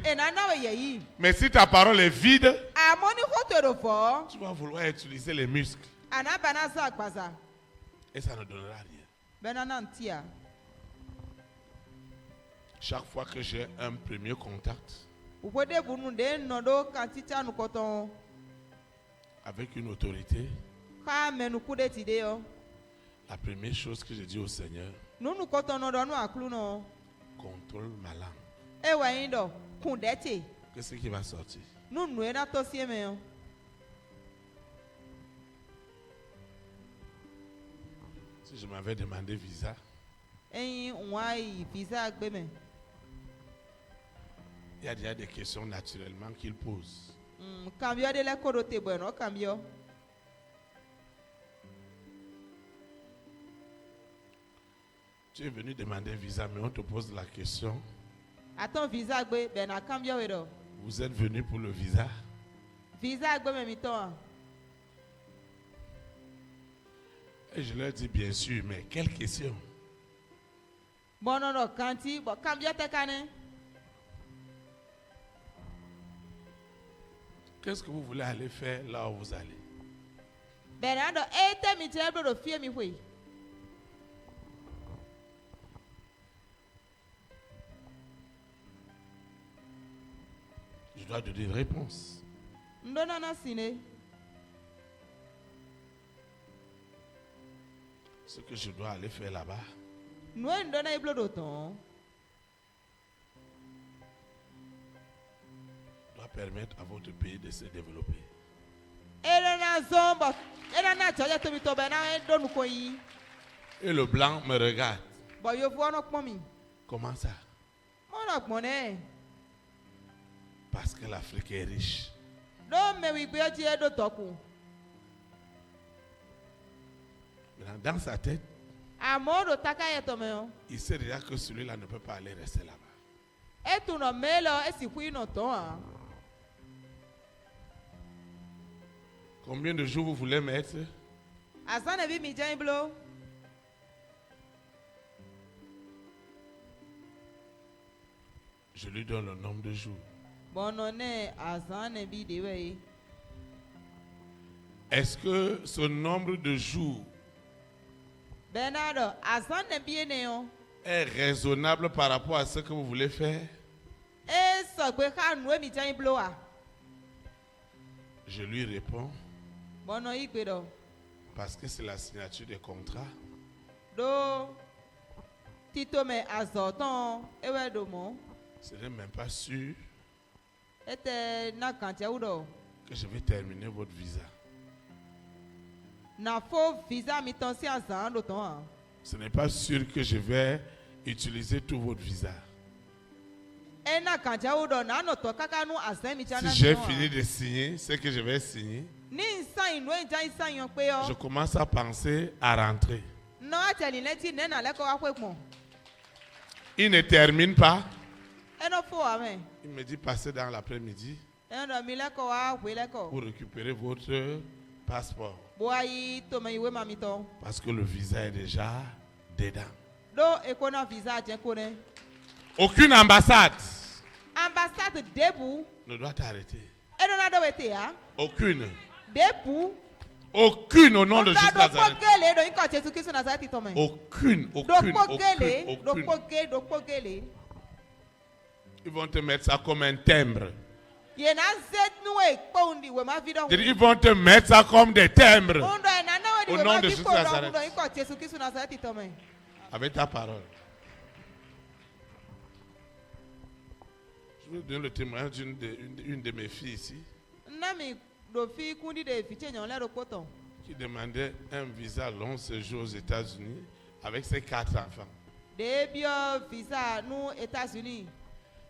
Mais si ta parole est vide, tu vas vouloir utiliser les muscles. Et ça ne donnera rien. Chaque fois que j'ai un premier contact avec une autorité, la première chose que je dis au Seigneur, contrôle ma langue. Qu'est-ce qui va sortir? Si je m'avais demandé visa, il y a déjà des questions naturellement qu'il pose. Tu es venu demander un visa, mais on te pose la question. Vous êtes venu pour le visa? Et je leur dis bien sûr, mais quelle question? Qu'est-ce que vous voulez aller faire là où vous allez? Je dois donner une réponse. Ce que je dois aller faire là-bas doit permettre à votre pays de se développer. Et le blanc me regarde. Comment ça? Parce que l'Afrique est riche. Dans sa tête, il sait déjà que celui-là ne peut pas aller rester là-bas. Combien de jours vous voulez mettre? Je lui donne le nombre de jours. Est-ce que ce nombre de jours est raisonnable par rapport à ce que vous voulez faire? Je lui réponds, parce que c'est la signature des contrats. Ce n'est même pas sûr que je vais terminer votre visa. Ce n'est pas sûr que je vais utiliser tout votre visa. Si j'ai fini de signer ce que je vais signer, je commence à penser à rentrer. Il ne termine pas. Il me dit passer dans l'après-midi. pour récupérer votre passeport. Parce que le visa est déjà dedans. Aucune ambassade ne doit t'arrêter. Aucune. Aucune au nom de Jésus Nazareth. Aucune. Ils vont te mettre ça comme un timbre. Ils vont te mettre ça comme des timbres. Au nom de Jésus Nazareth. Avec ta parole. Je vais donner le témoignage d'une de mes filles ici. Qui demandait un visa long séjour aux États-Unis avec ses 4 enfants.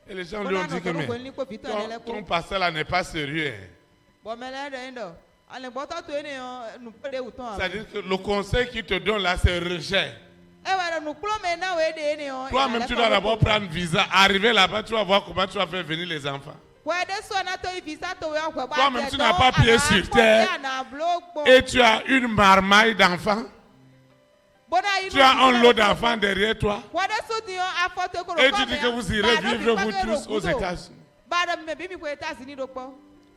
Et les gens lui ont dit que ton pasteur là n'est pas sérieux. C'est-à-dire que le conseil qu'il te donne là, c'est rejet. Toi-même, tu dois d'abord prendre visa. Arriver là-bas, tu vas voir comment tu vas faire venir les enfants. Toi-même, tu n'as pas pied sur terre et tu as une marmaille d'enfants. Tu as un lot d'enfants derrière toi. Et tu dis que vous irez vivre vous tous aux États-Unis.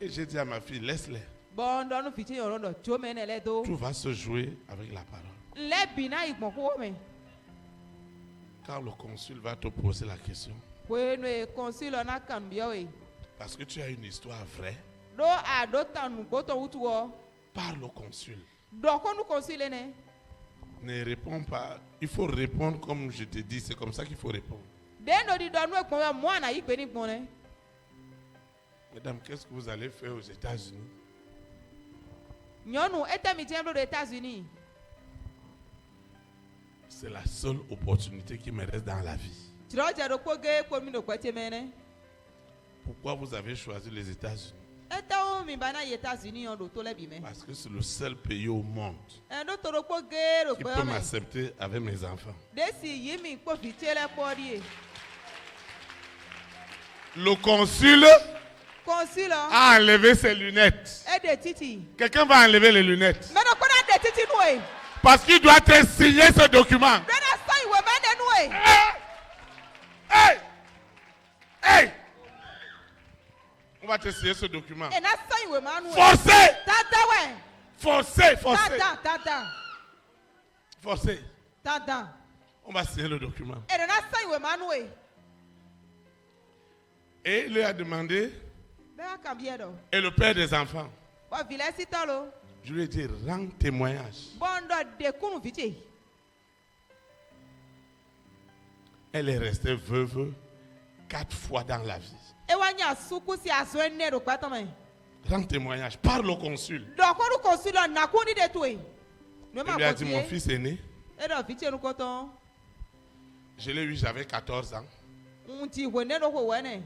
Et j'ai dit à ma fille, laisse-les. Tout va se jouer avec la parole. Quand le consul va te poser la question, parce que tu as une histoire vraie, parle au consul. Ne réponds pas. Il faut répondre comme je te dis. C'est comme ça qu'il faut répondre. Mesdames, qu'est-ce que vous allez faire aux États-Unis? C'est la seule opportunité qui me reste dans la vie. Pourquoi vous avez choisi les États-Unis? Parce que c'est le seul pays au monde qui peut m'accepter avec mes enfants. Le consul a enlevé ses lunettes. Quelqu'un va enlever les lunettes. Parce qu'il doit te signer ce document. Hey! Hey! On va te signer ce document. Forcé! Forcé! On va signer le document. Et il lui a demandé, et le père des enfants, je lui ai dit, rends témoignage. Elle est restée veuve 4 fois dans la vie. Rends témoignage, parle au consul. Il lui a dit, mon fils est né. Je l'ai eu, j'avais 14 ans.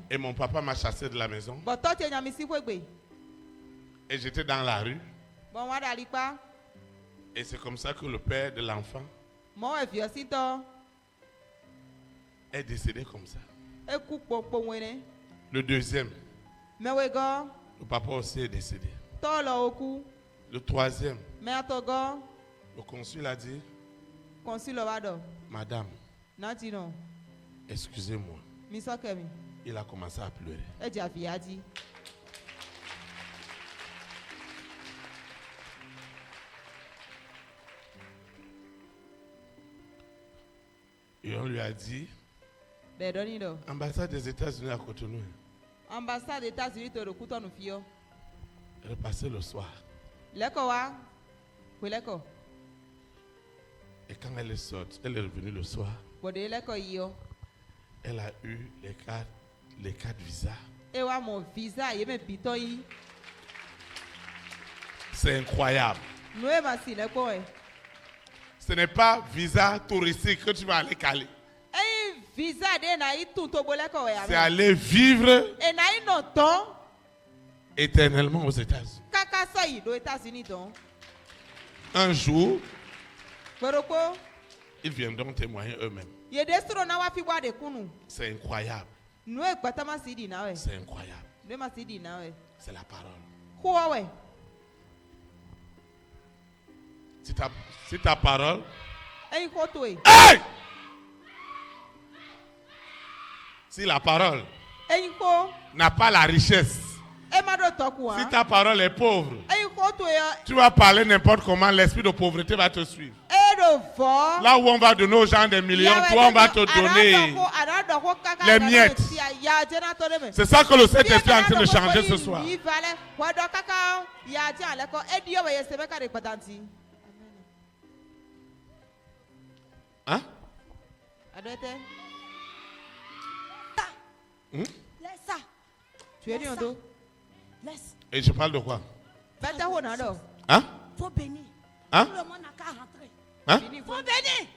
Et mon papa m'a chassé de la maison. Et j'étais dans la rue. Et c'est comme ça que le père de l'enfant est décédé comme ça. Le deuxième, le papa aussi est décédé. Le troisième, le consul a dit, Madame, excusez-moi. Il a commencé à pleurer. Et on lui a dit, ambassade des États-Unis à Cotonou. Ambassade des États-Unis te recrute en fio. Repassez le soir. Et quand elle est sortie, elle est revenue le soir. Elle a eu les 4 visas. C'est incroyable. Ce n'est pas visa touristique que tu vas aller caler. C'est aller vivre éternellement aux États-Unis. Un jour, ils viendront témoigner eux-mêmes. C'est incroyable. C'est incroyable. C'est la parole. Si ta parole. Hey! Si la parole n'a pas la richesse, si ta parole est pauvre, tu vas parler n'importe comment, l'esprit de pauvreté va te suivre. Là où on va donner aux gens des millions, toi on va te donner les miettes. C'est ça que le Saint-Esprit est en train de changer ce soir. Hein? Laisse ça. Tu es dit en dos. Laisse. Et je parle de quoi? Hein? Faut bénir. Hein? Tout le monde n'a qu'à rentrer. Hein? Faut bénir.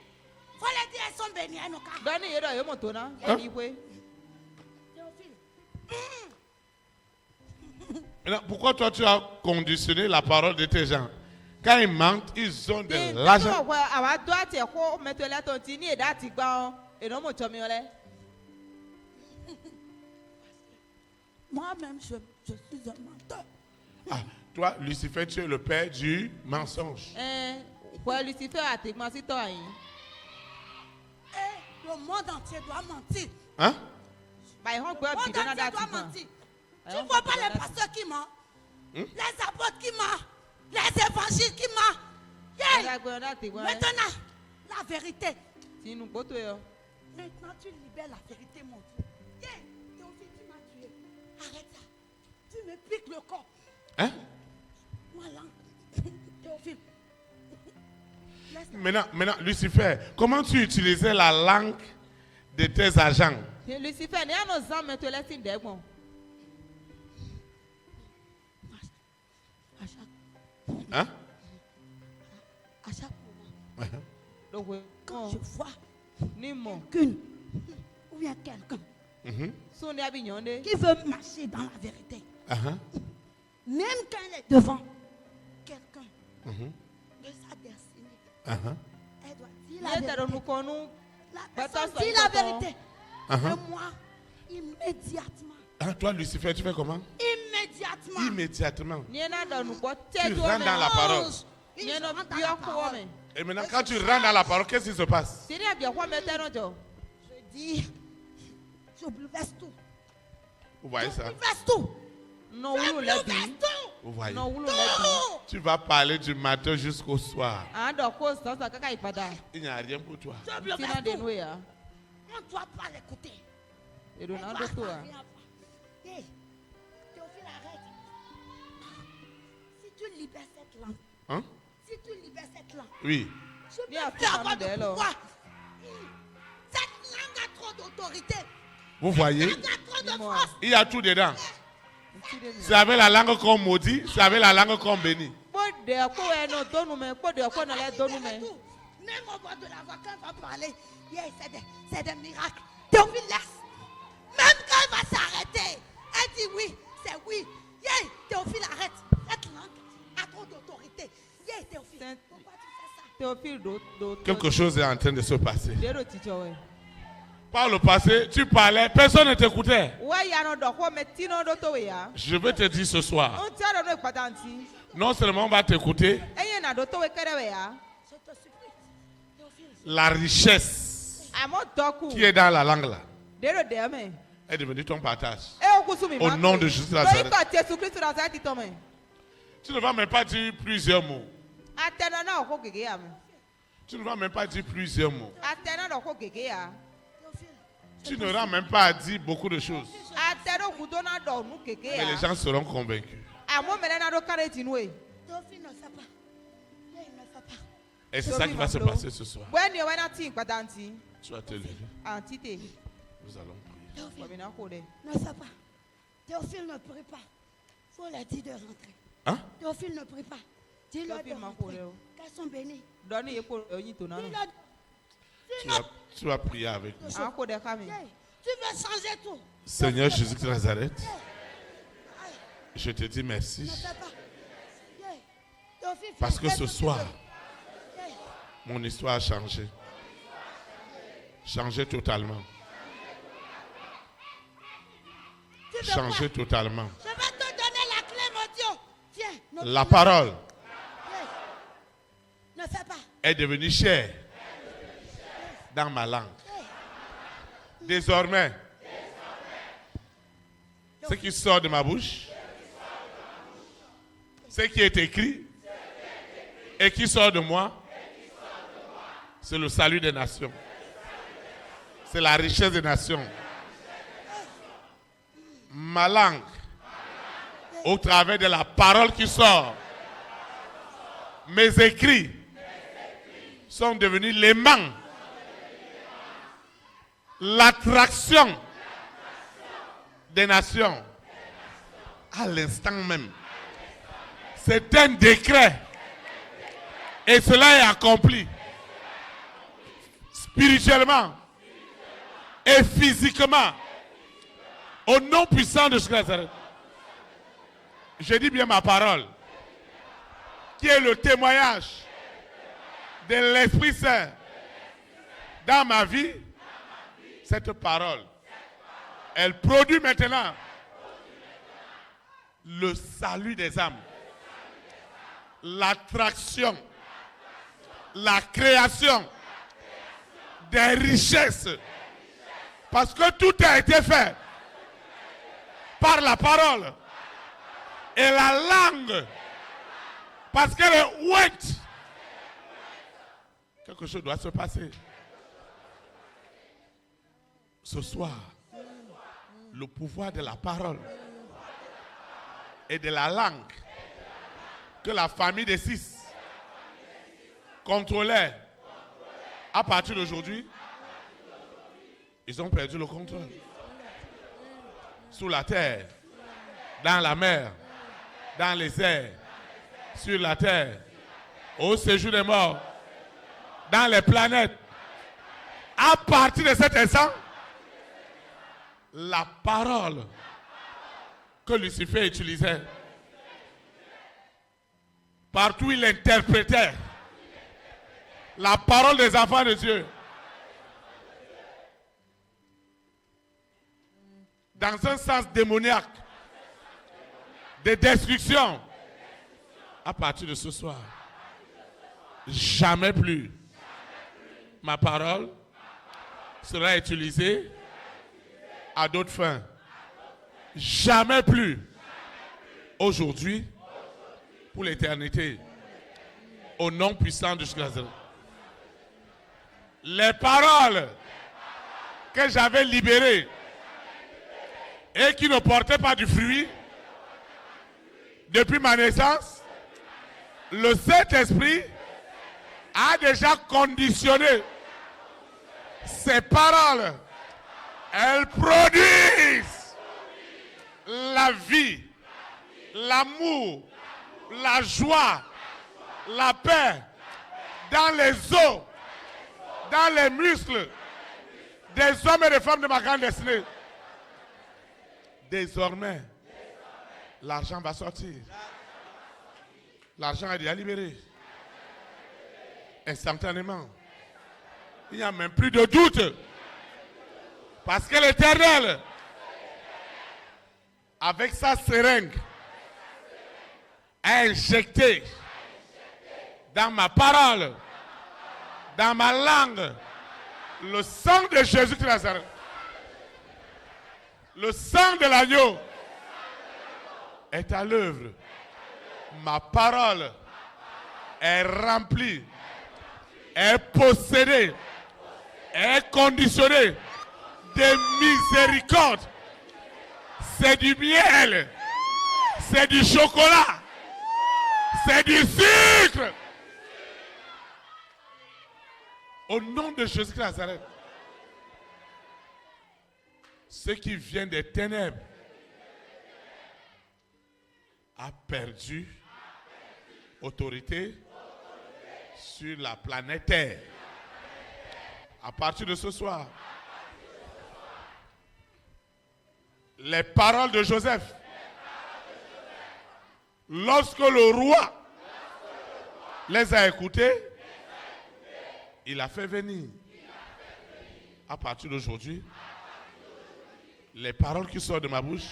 Faut les dire, elles sont bénies, elles n'ont qu'à. Hein? Pourquoi toi tu as conditionné la parole de tes gens? Quand ils mentent, ils ont de l'argent. Moi-même, je suis un menteur. Ah, toi, Lucifer, tu es le père du mensonge. Lucifer a été menti. Le monde entier doit mentir. Hein? Le monde entier doit mentir. Tu ne vois pas les pasteurs qui mentent, les apôtres qui mentent, les évangiles qui mentent. Maintenant, la vérité. Maintenant, tu libères la vérité, mon Dieu. Théophile, tu m'as tué. Arrête ça. Tu me piques le corps. Hein? Voilà. Théophile. Maintenant, Lucifer, comment tu utilisais la langue de tes agents? Lucifer, il y a nos hommes, tu laisses des bons. Hein? À chaque moment. Quand je vois quelqu'un ou bien quelqu'un qui veut marcher dans la vérité, même quand elle est devant quelqu'un de sa destinée, elle doit dire la vérité. La personne dit la vérité. Et moi, immédiatement. Toi, Lucifer, tu fais comment? Immédiatement. Immédiatement. Tu rentres dans la parole. Et maintenant, quand tu rentres dans la parole, qu'est-ce qui se passe? Je dis, je bouleverse tout. Vous voyez ça? Je bouleverse tout. Non, vous voyez. Tu vas parler du matin jusqu'au soir. Il n'y a rien pour toi. Je bouleverse tout. On ne doit pas l'écouter. Hey, Théophile, arrête. Si tu libères cette langue, si tu libères cette langue, oui. je peux plus avoir de pouvoir. Cette langue a trop d'autorité. Vous voyez? Cette langue a trop de force. Il y a tout dedans. C'est avec la langue qu'on maudit, c'est avec la langue qu'on bénit. Même au bord de la voie, quand il va parler, c'est des miracles. Théophile, laisse. Même quand il va s'arrêter, elle dit oui, c'est oui. Théophile, arrête. Cette langue a trop d'autorité. Théophile, pourquoi tu fais ça? Quelque chose est en train de se passer. Par le passé, tu parlais, personne ne t'écoutait. Je vais te dire ce soir. Non seulement on va t'écouter, la richesse qui est dans la langue là est devenue ton partage. Au nom de Jésus Nazareth. Tu ne vas même pas dire plusieurs mots. Tu ne vas même pas dire plusieurs mots. Tu n'auras même pas à dire beaucoup de choses. Mais les gens seront convaincus. Et c'est ça qui va se passer ce soir. Tu vas te lever. Nous allons prier. Ne fais pas. Théophile ne prie pas. Il faut leur dire de rentrer. Hein? Théophile ne prie pas. Dis-leur de rentrer. Qu'elles sont bénies. Tu vas prier avec nous. Tu veux changer tout. Seigneur Jésus de Nazareth, je te dis merci. Ne fais pas. Parce que ce soir, mon histoire a changé. Changé totalement. changer totalement. Je vais te donner la clé, mon Dieu. Viens. La parole ne fais pas. Est devenue chère dans ma langue. Désormais, ce qui sort de ma bouche, ce qui est écrit et qui sort de moi, c'est le salut des nations. C'est la richesse des nations. Ma langue, au travers de la parole qui sort, mes écrits sont devenus l'aimant, l'attraction des nations. À l'instant même, c'est un décret et cela est accompli spirituellement et physiquement au nom puissant de Jésus. Je dis bien ma parole qui est le témoignage de l'Esprit Saint dans ma vie. Cette parole, elle produit maintenant le salut des âmes, l'attraction, la création des richesses. Parce que tout a été fait par la parole et la langue. Parce qu'elle est ouette. Quelque chose doit se passer. Ce soir, le pouvoir de la parole et de la langue que la famille des 6 contrôlait à partir d'aujourd'hui, ils ont perdu le contrôle. Sous la terre, dans la mer, dans les airs, sur la terre, au séjour des morts, dans les planètes. À partir de cet instant, la parole que Lucifer utilisait, partout il interprétait la parole des enfants de Dieu, dans un sens démoniaque, de destruction. À partir de ce soir, jamais plus ma parole sera utilisée à d'autres fins. Jamais plus. Aujourd'hui, pour l'éternité, au nom puissant de Jésus. Les paroles que j'avais libérées et qui ne portaient pas du fruit depuis ma naissance, le Saint-Esprit a déjà conditionné ces paroles. Elles produisent la vie, l'amour, la joie, la paix dans les os, dans les muscles des hommes et des femmes de ma grande destinée. Désormais, l'argent va sortir. L'argent est déjà libéré. Instantanément. Il n'y a même plus de doute. Parce que l'Éternel, avec sa seringue, a injecté dans ma parole, dans ma langue, le sang de Jésus de Nazareth. Le sang de l'agneau est à l'œuvre. Ma parole est remplie, est possédée, est conditionnée de miséricorde. C'est du miel, c'est du chocolat, c'est du sucre. Au nom de Jésus de Nazareth, ce qui vient des ténèbres a perdu autorité sur la planète Terre. À partir de ce soir, les paroles de Joseph, lorsque le roi les a écoutées, il a fait venir. À partir d'aujourd'hui, les paroles qui sortent de ma bouche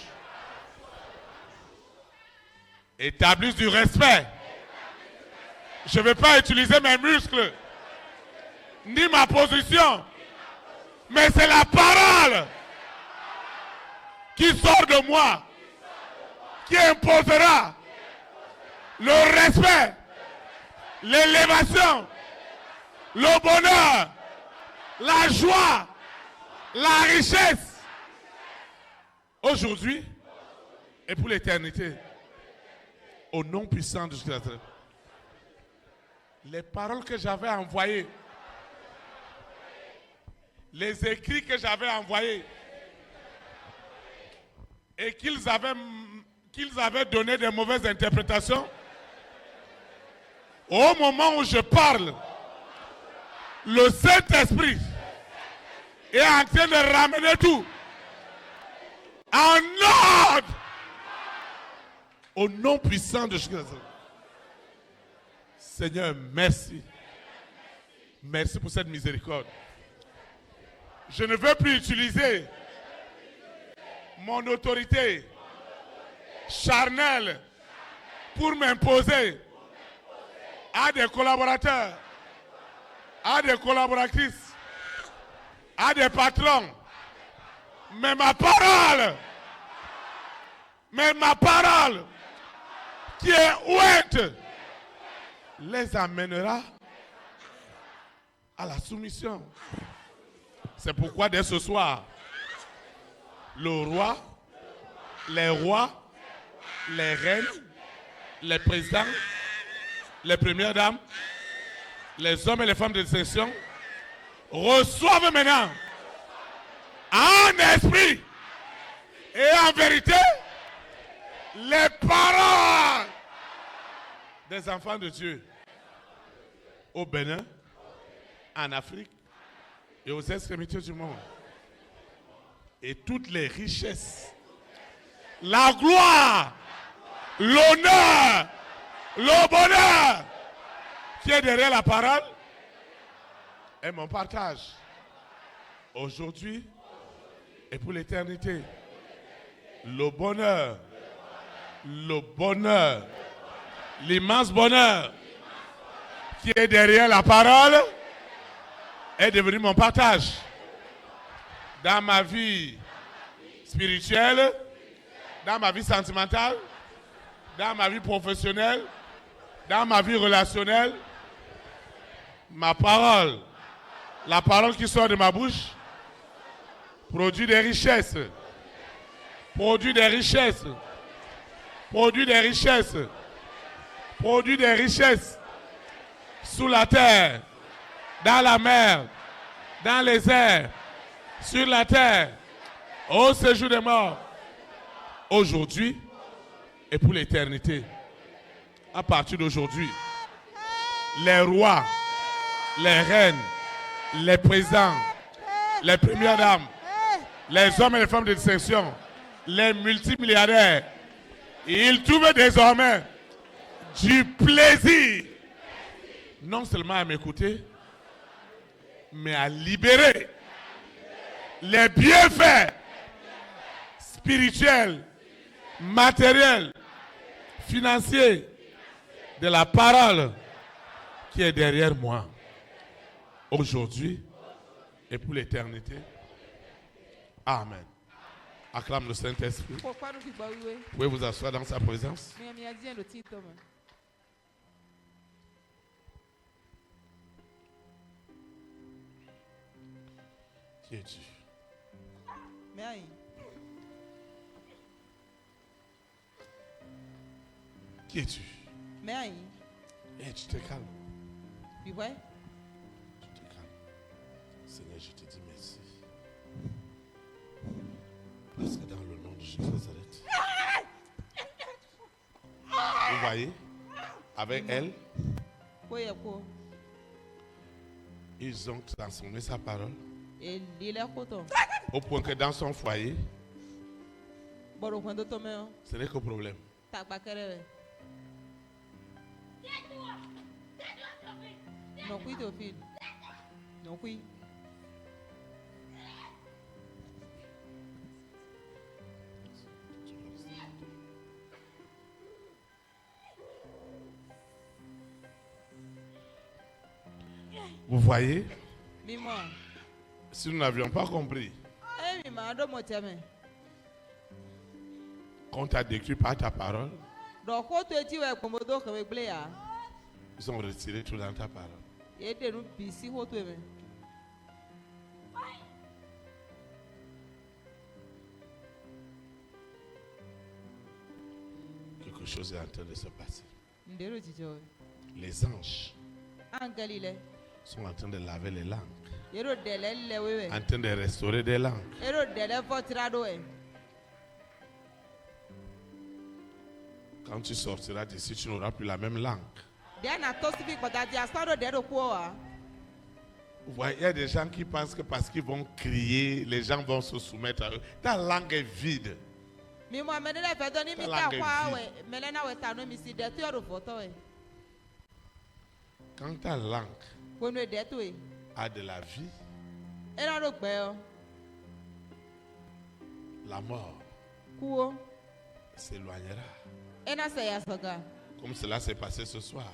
Établisse du respect. Je ne vais pas utiliser mes muscles, ni ma position, mais c'est la parole qui sort de moi, qui imposera le respect, l'élévation, le bonheur, la joie, la richesse, aujourd'hui et pour l'éternité. Au nom puissant de Jésus. Les paroles que j'avais envoyées, les écrits que j'avais envoyés et qu'ils avaient donné de mauvaises interprétations, au moment où je parle, le Saint-Esprit est en train de ramener tout en ordre. Au nom puissant de Jésus. Seigneur, merci. Merci pour cette miséricorde. Je ne veux plus utiliser mon autorité charnelle pour m'imposer à des collaborateurs, à des collaboratrices, à des patrons. Mais ma parole qui est ouette les amènera à la soumission. C'est pourquoi dès ce soir, le roi, les rois, les reines, les présidents, les premières dames, les hommes et les femmes de distinction reçoivent maintenant en esprit et en vérité les paroles des enfants de Dieu au Bénin, en Afrique et aux extrémités du monde. Et toutes les richesses, la gloire, l'honneur, le bonheur qui est derrière la parole est mon partage aujourd'hui et pour l'éternité. Le bonheur, l'immense bonheur qui est derrière la parole est devenu mon partage dans ma vie spirituelle, dans ma vie sentimentale, dans ma vie professionnelle, dans ma vie relationnelle. Ma parole, la parole qui sort de ma bouche, produit des richesses, produit des richesses, produit des richesses, produit des richesses sous la terre, dans la mer, dans les airs, sur la terre, au séjour des morts, aujourd'hui et pour l'éternité. À partir d'aujourd'hui, les rois, les reines, les présidents, les premières dames, les hommes et les femmes de distinction, les multimilliardaires, ils trouvent désormais du plaisir, non seulement à m'écouter, mais à libérer les bienfaits spirituels, matériels, financiers de la parole qui est derrière moi, aujourd'hui et pour l'éternité. Amen. Acclame le Saint-Esprit. Vous pouvez vous asseoir dans sa présence. Qui es-tu? Qui es-tu? Tu te calmes. Tu te calmes. Seigneur, je te dis merci. Parce que dans le nom de Jésus de Nazareth, vous voyez, avec elle, ils ont transformé sa parole au point que dans son foyer, ce n'est qu'au problème. Non, oui, Théophile. Non, oui. Vous voyez? Si nous n'avions pas compris, quand tu as décrit par ta parole, ils ont retiré tout dans ta parole. Quelque chose est en train de se passer. Les anges sont en train de laver les langues, en train de restaurer des langues. Quand tu sortiras d'ici, tu n'auras plus la même langue. Vous voyez, il y a des gens qui pensent que parce qu'ils vont crier, les gens vont se soumettre à eux. Ta langue est vide. Quand ta langue a de la vie, la mort s'éloignera. Comme cela s'est passé ce soir.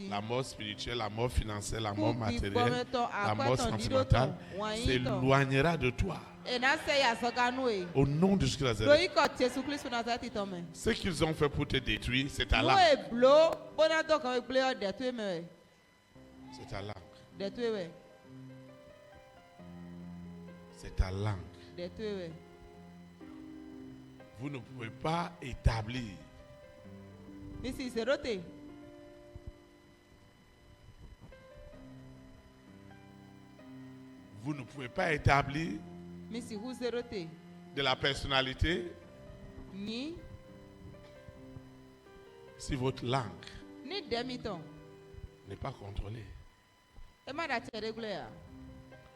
La mort spirituelle, la mort financière, la mort matérielle, la mort sentimentale s'éloignera de toi. Au nom de Jésus-Christ. Ce qu'ils ont fait pour te détruire, c'est ta langue. C'est ta langue. C'est ta langue. Vous ne pouvez pas établir vous ne pouvez pas établir de la personnalité si votre langue n'est pas contrôlée.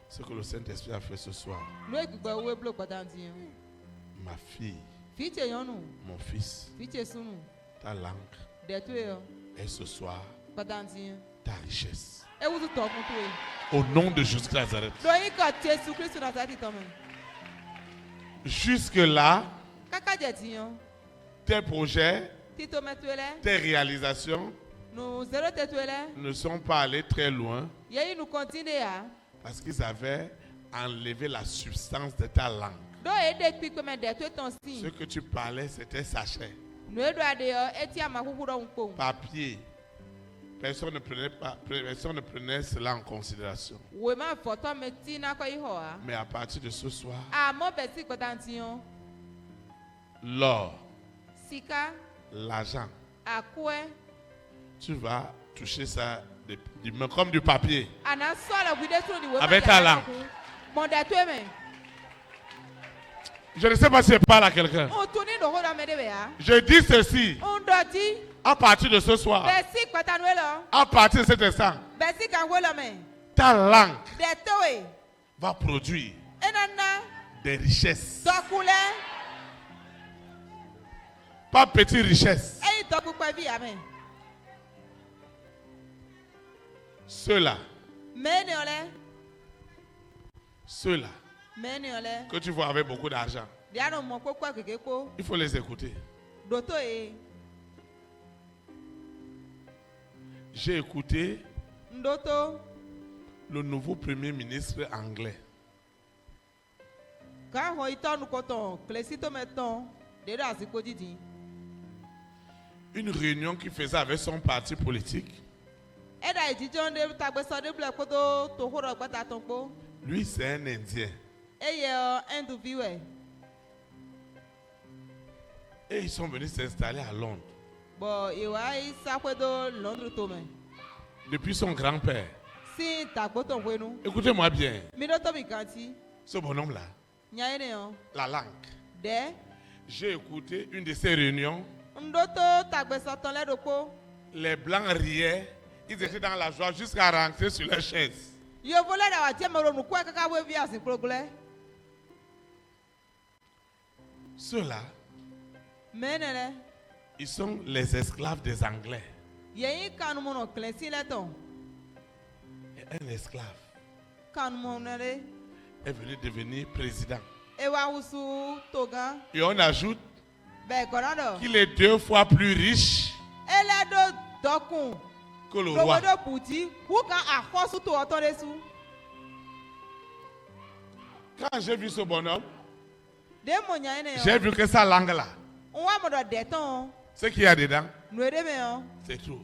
Ce que le Saint-Esprit a fait ce soir. Ma fille, mon fils, ta langue est ce soir ta richesse. Au nom de Jésus-Christ. Jusque-là, tes projets, tes réalisations ne sont pas allés très loin parce qu'ils avaient enlevé la substance de ta langue. Ce que tu parlais, c'était sachet. Papier. Personne ne prenait cela en considération. Mais à partir de ce soir, l'or, l'argent, tu vas toucher ça comme du papier. Avec ta langue. Je ne sais pas si je parle à quelqu'un. Je dis ceci. À partir de ce soir, à partir de cet instant, ta langue va produire des richesses. Pas petites richesses. Ceux-là que tu vois avec beaucoup d'argent, il faut les écouter. J'ai écouté le nouveau premier ministre anglais. Une réunion qu'il faisait avec son parti politique. Lui, c'est un Indien. Et ils sont venus s'installer à Londres. Depuis son grand-père. Écoutez-moi bien. Ce bonhomme-là, la langue. J'ai écouté une de ces réunions. Les blancs riaient. Ils étaient dans la joie jusqu'à rentrer sur leur chaise. Ceux-là, ils sont les esclaves des Anglais. Et un esclave est venu devenir président. Et on ajoute qu'il est 2 fois plus riche que le roi. Quand j'ai vu ce bonhomme, j'ai vu que sa langue là, ce qu'il y a dedans, c'est tout.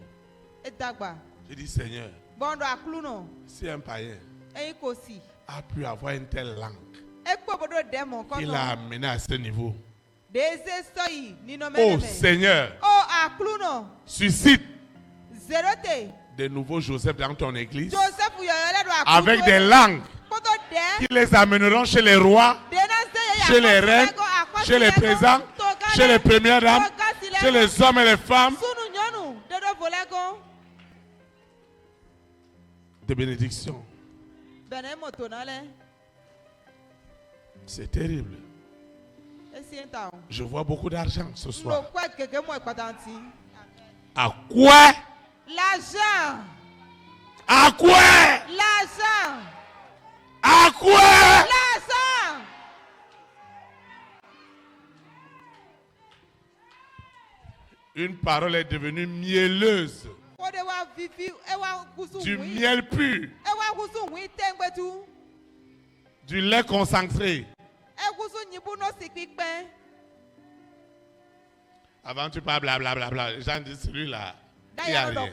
J'ai dit, Seigneur, si un païen a pu avoir une telle langue, il a amené à ce niveau. Oh Seigneur, suscite de nouveaux Joseph dans ton église avec des langues qui les amèneront chez les rois, chez les reines, chez les présents, chez les premières dames, chez les hommes et les femmes. De bénédiction. C'est terrible. Je vois beaucoup d'argent ce soir. À quoi? L'argent. À quoi? L'argent. À quoi? L'argent. Une parole est devenue mielleuse. Du miel pur. Du lait concentré. Avant tu parles blablabla. Les gens disent celui-là. Il y a rien.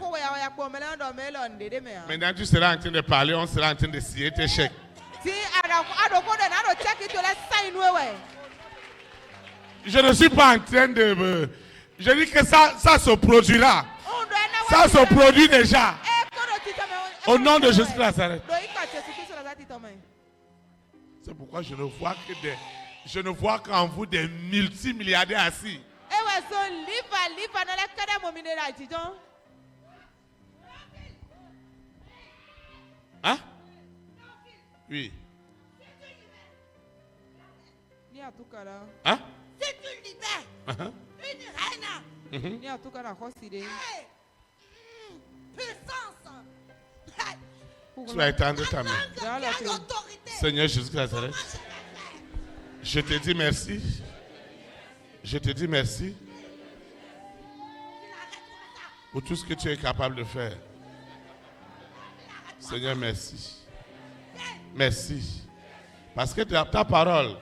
Maintenant tu seras en train de parler, on sera en train de scier tes chèques. Je ne suis pas en train de... Je dis que ça se produira. Ça se produit déjà. Au nom de Jésus Nazareth. C'est pourquoi je ne vois qu'en vous des multimilliardaires assis. Hein? Oui. Hein? Si tu libères une reine, puissance, tu vas étendre ta main. Seigneur Jésus Nazareth, je te dis merci. Je te dis merci pour tout ce que tu es capable de faire. Seigneur, merci. Merci. Parce que ta parole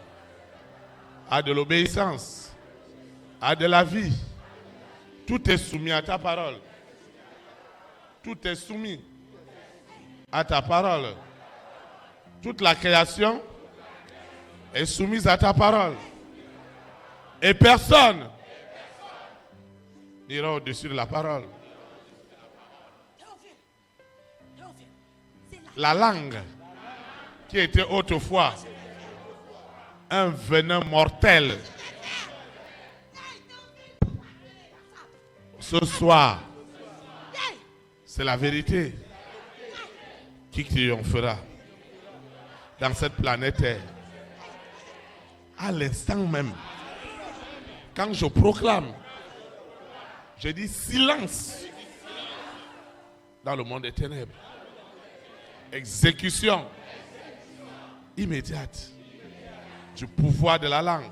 a de l'obéissance, a de la vie. Tout est soumis à ta parole. Tout est soumis à ta parole. Toute la création est soumise à ta parole. Et personne n'ira au-dessus de la parole. La langue qui était autrefois un venin mortel, ce soir, c'est la vérité qui triomphera dans cette planète Terre. À l'instant même, quand je proclame, je dis silence dans le monde des ténèbres. Exécution immédiate du pouvoir de la langue,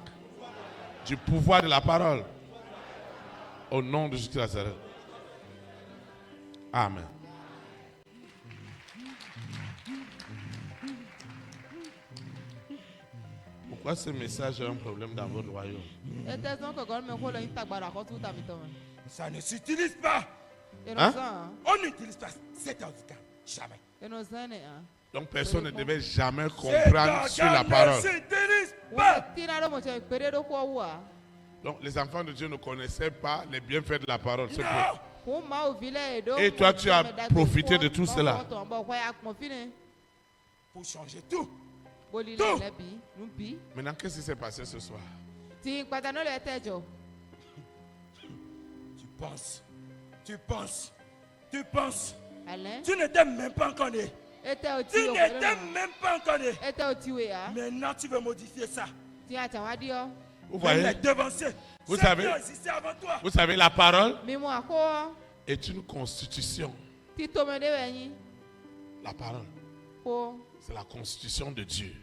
du pouvoir de la parole. Au nom de Jésus Nazareth. Amen. Pourquoi ce message a un problème dans votre royaume? Ça ne s'utilise pas. Hein? On n'utilise pas cet handicap. Jamais. Donc personne ne devait jamais comprendre sur la parole. Donc les enfants de Dieu ne connaissaient pas les bienfaits de la parole. Et toi tu as profité de tout cela. Pour changer tout. Maintenant qu'est-ce qui s'est passé ce soir? Tu penses. Tu n'étais même pas encore né. Tu n'étais même pas encore né. Maintenant tu veux modifier ça. Vous voyez? Vous savez, la parole est une constitution. La parole, c'est la constitution de Dieu.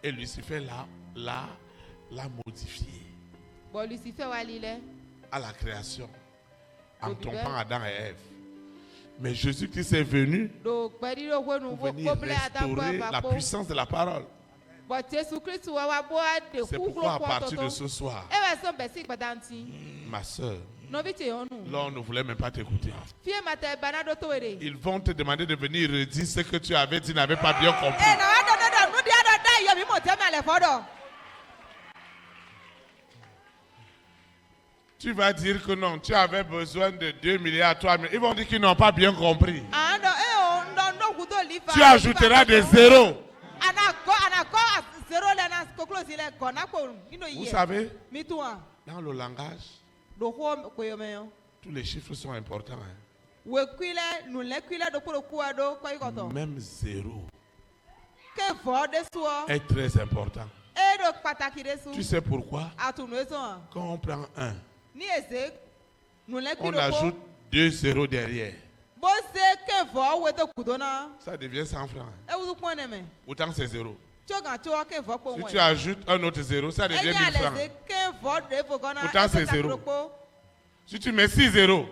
Et Lucifer l'a modifié à la création, en trompant Adam et Ève. Mais Jésus-Christ est venu pour venir restaurer la puissance de la parole. C'est pourquoi à partir de ce soir, ma soeur, là on ne voulait même pas t'écouter. Ils vont te demander de venir redire ce que tu avais dit, n'avais pas bien compris. Tu vas dire que non, tu avais besoin de 2 milliards, 3 milliards. Ils vont dire qu'ils n'ont pas bien compris. Tu ajouteras des zéros. Vous savez, dans le langage, tous les chiffres sont importants. Hein. Même zéro est très important. Tu sais pourquoi? Quand on prend 1, on ajoute 2 zéros derrière. Ça devient 100 francs. Pourtant c'est zéro. Si tu ajoutes un autre zéro, ça devient 1000 francs. Pourtant c'est zéro. Si tu mets 6 zéros,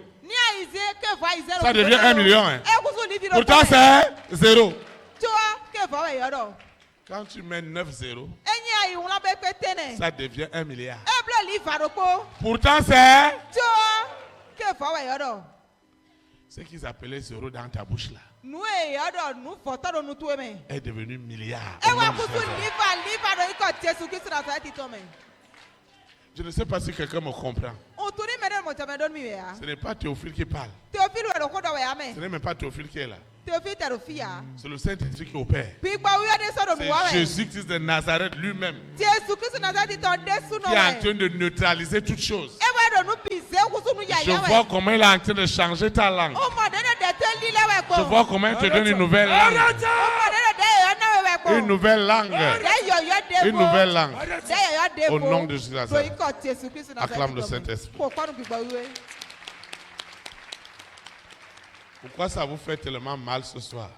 ça devient 1 million. Hein. Pourtant c'est zéro. Quand tu mets 9 zéros, ça devient 1 milliard. Pourtant c'est ce qu'ils appelaient zéro dans ta bouche là est devenu milliard. Je ne sais pas si quelqu'un me comprend. Ce n'est pas Théophile qui parle. Ce n'est même pas Théophile qui est là. C'est le Saint-Esprit qui opère. C'est Jésus-Christ de Nazareth lui-même qui est en train de neutraliser toutes choses. Je vois comment il est en train de changer ta langue. Je vois comment il te donne une nouvelle langue. Une nouvelle langue. Une nouvelle langue. Au nom de Jésus. Acclame le Saint-Esprit. Pourquoi ça vous fait tellement mal ce soir?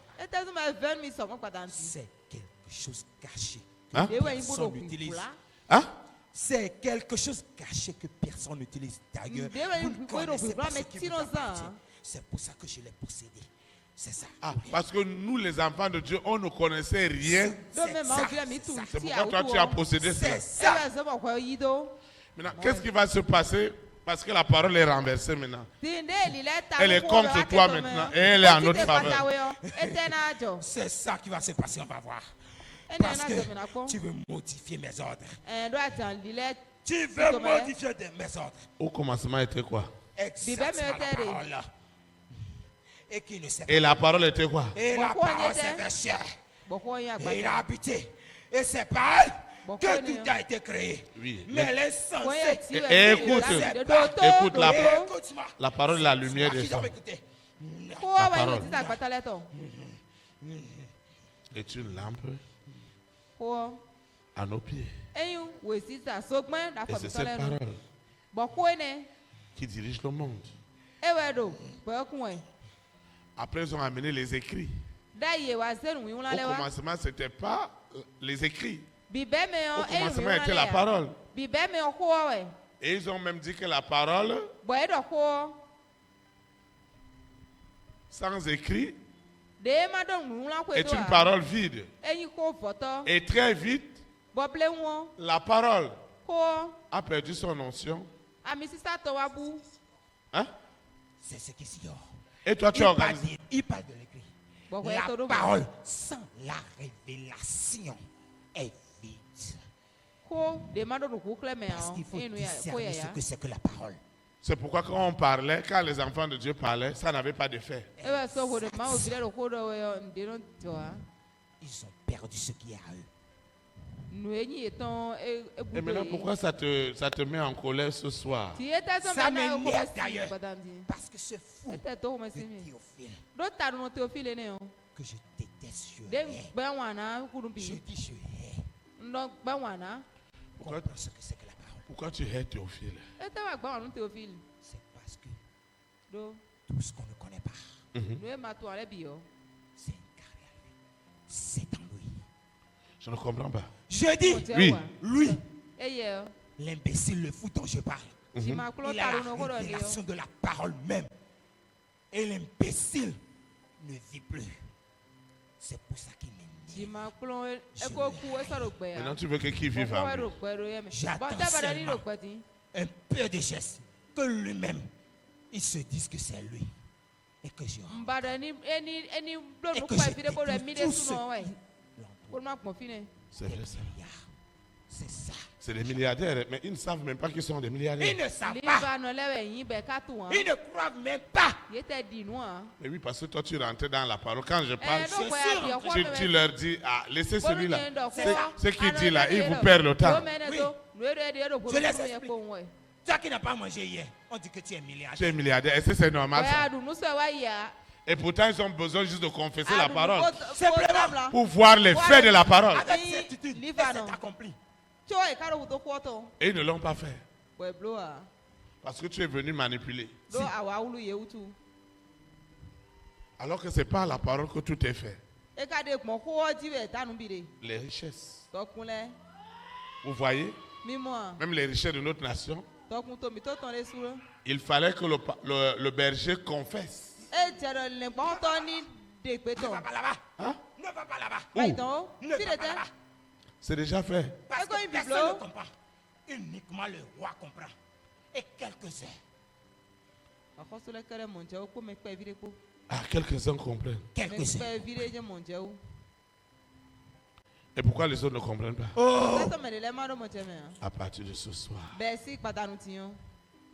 C'est quelque chose caché que personne n'utilise. Hein? C'est quelque chose caché que personne n'utilise. D'ailleurs, vous ne connaissez pas ce qui vous appartient. C'est pour ça que je l'ai possédé. C'est ça. Ah, parce que nous, les enfants de Dieu, on ne connaissait rien. C'est pourquoi toi, tu as possédé ça. Maintenant, qu'est-ce qui va se passer? Parce que la parole est renversée maintenant. Elle est contre toi maintenant et elle est en notre faveur. C'est ça qui va se passer, on va voir. Parce que tu veux modifier mes ordres. Tu veux modifier mes ordres. Au commencement était quoi? Exactement la parole. Et qui ne sait pas. Et la parole était quoi? Et la parole s'est fait chair. Et il a habité. Et c'est par elle que tout a été créé. Oui. Mais elle est censée. Écoute la parole, la lumière des gens. La parole est une lampe à nos pieds. Et c'est cette parole qui dirige le monde. Après, ils ont amené les écrits. Au commencement, ce n'était pas les écrits. Au commencement, c'était la parole. Et ils ont même dit que la parole, sans écrit, est une parole vide. Et très vite, la parole a perdu son onction. Hein? C'est ce qui s'y dort. Et toi, tu as organisé. Il parle de l'écrit. La parole sans la révélation est vide. Parce qu'il faut discerner ce que c'est que la parole. C'est pourquoi quand on parlait, quand les enfants de Dieu parlaient, ça n'avait pas d'effet. Ils ont perdu ce qui est à eux. Et maintenant, pourquoi ça te met en colère ce soir? Ça m'énerve d'ailleurs. Parce que ce fou de Théophile que je déteste, je hais. Je dis je hais. Pourquoi tu hais Théophile? C'est parce que tout ce qu'on ne connaît pas, c'est incarné. C'est en lui. Je ne comprends pas. Je dis, oui. Lui, l'imbécile, le fou dont je parle. Il a la révélation de la parole même. Et l'imbécile ne vit plus. C'est pour ça qu'il m'aime. Maintenant, tu veux que qui vive en lui? J'attends seulement un peu de geste. Que lui-même, il se dise que c'est lui. Et que je C'est vrai ça. C'est ça. C'est des milliardaires, mais ils ne savent même pas qu'ils sont des milliardaires. Ils ne savent pas. Ils ne croient même pas. Mais oui, parce que toi, tu rentres dans la parole. Quand je parle, tu leur dis, ah, laissez celui-là. Ce qu'il dit là, il vous perd le temps. Oui. Je laisse expliquer. Toi qui n'as pas mangé hier, on dit que tu es milliardaire. Tu es milliardaire. Est-ce que c'est normal ça? Et pourtant, ils ont besoin juste de confesser la parole. Simplement. Pour voir les faits de la parole. Avec certitude, et c'est accompli. Et ils ne l'ont pas fait. Parce que tu es venu manipuler. Si. Alors que ce n'est pas à la parole que tout est fait. Les richesses. Vous voyez? Même les richesses de notre nation. Il fallait que le berger confesse. Ne va pas là-bas. Hein? Ne va pas là-bas. Où? Ne va pas là-bas. C'est déjà fait. Parce que personne ne comprend. Uniquement le roi comprend. Et quelques-uns. Ah, quelques-uns comprennent. Quelques-uns. Et pourquoi les autres ne comprennent pas? Oh. À partir de ce soir,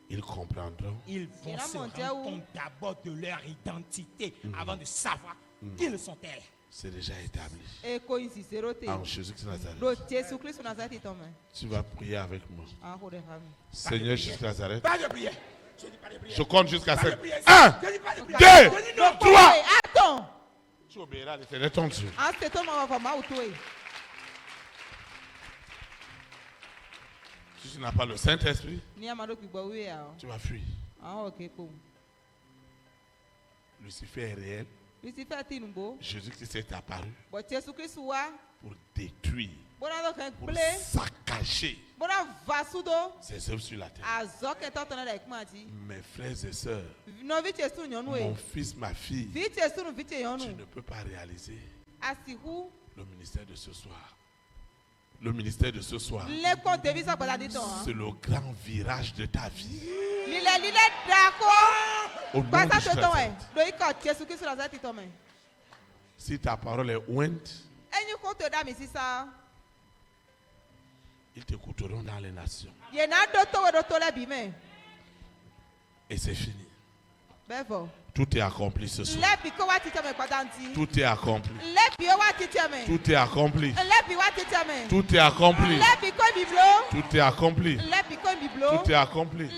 ils comprendront. Ils vont se rendre compte d'abord de leur identité avant de savoir qui sont-elles. C'est déjà établi. En Jésus-Christ Nazareth. Tu vas prier avec moi. Seigneur Jésus Nazareth. Pas de prière. Je compte jusqu'à 7. 1, 2, 3. Attends. Tu obéiras à l'Éternel ton Dieu. Si tu n'as pas le Saint-Esprit, tu vas fuir. Lucifer est réel. Jésus-Christ est apparu pour détruire, pour saccager ses œuvres sur la terre. Mes frères et sœurs, mon fils, ma fille, tu ne peux pas réaliser le ministère de ce soir. Le ministère de ce soir, c'est le grand virage de ta vie. Au nom de Jésus. Si ta parole est ointe, ils t'écouteront dans les nations. Et c'est fini. Tout est accompli ce soir. Tout est accompli. Tout est accompli. Tout est accompli. Tout est accompli. Tout est accompli.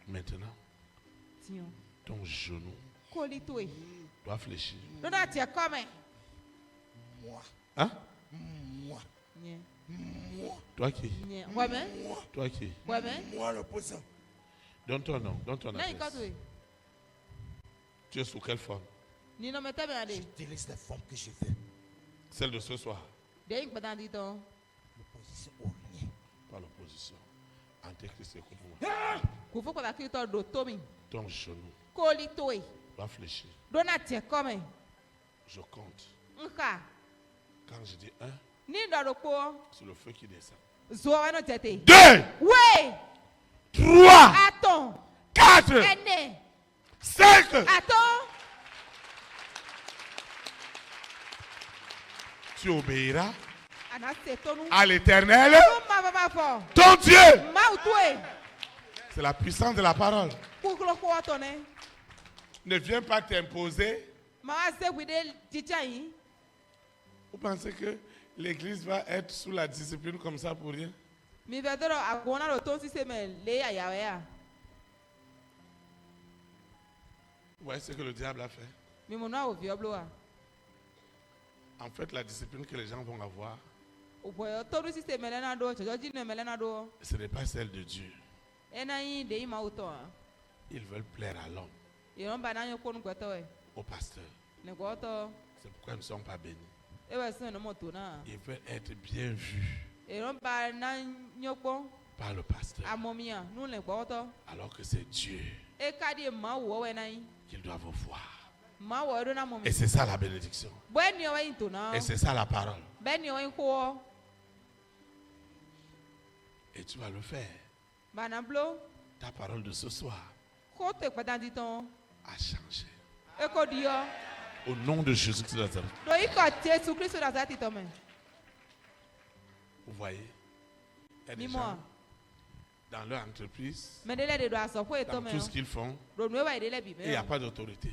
Maintenant, ton genou doit fléchir. Moi. Hein? Moi. Toi qui? Toi qui? Moi l'opposant. Donne ton nom, donne ton adresse. Tu es sous quelle forme? Je utilise la forme que je veux. Celle de ce soir. L'opposition au rien. Pas l'opposition. Antéchrist, écoute-moi. Ton genou doit fléchir. Je compte. Quand je dis 1, c'est le feu qui descend. 2, 3, 4, 5. Tu obéiras à l'Éternel, ton Dieu. C'est la puissance de la parole. Ne viens pas t'imposer. Vous pensez que l'église va être sous la discipline comme ça pour rien? Vous voyez ce que le diable a fait? En fait, la discipline que les gens vont avoir, ce n'est pas celle de Dieu. Ils veulent plaire à l'homme, au pasteur. C'est pourquoi ils ne sont pas bénis. Ils veulent être bien vus. par le pasteur. Alors que c'est Dieu qu'ils doivent voir. Et c'est ça la bénédiction. Et c'est ça la parole. Et tu vas le faire. Ta parole de ce soir a changé. Au nom de Jésus-Christ de Nazareth. Vous voyez, il y a des gens dans leur entreprise, dans tout ce qu'ils font, et il n'y a pas d'autorité.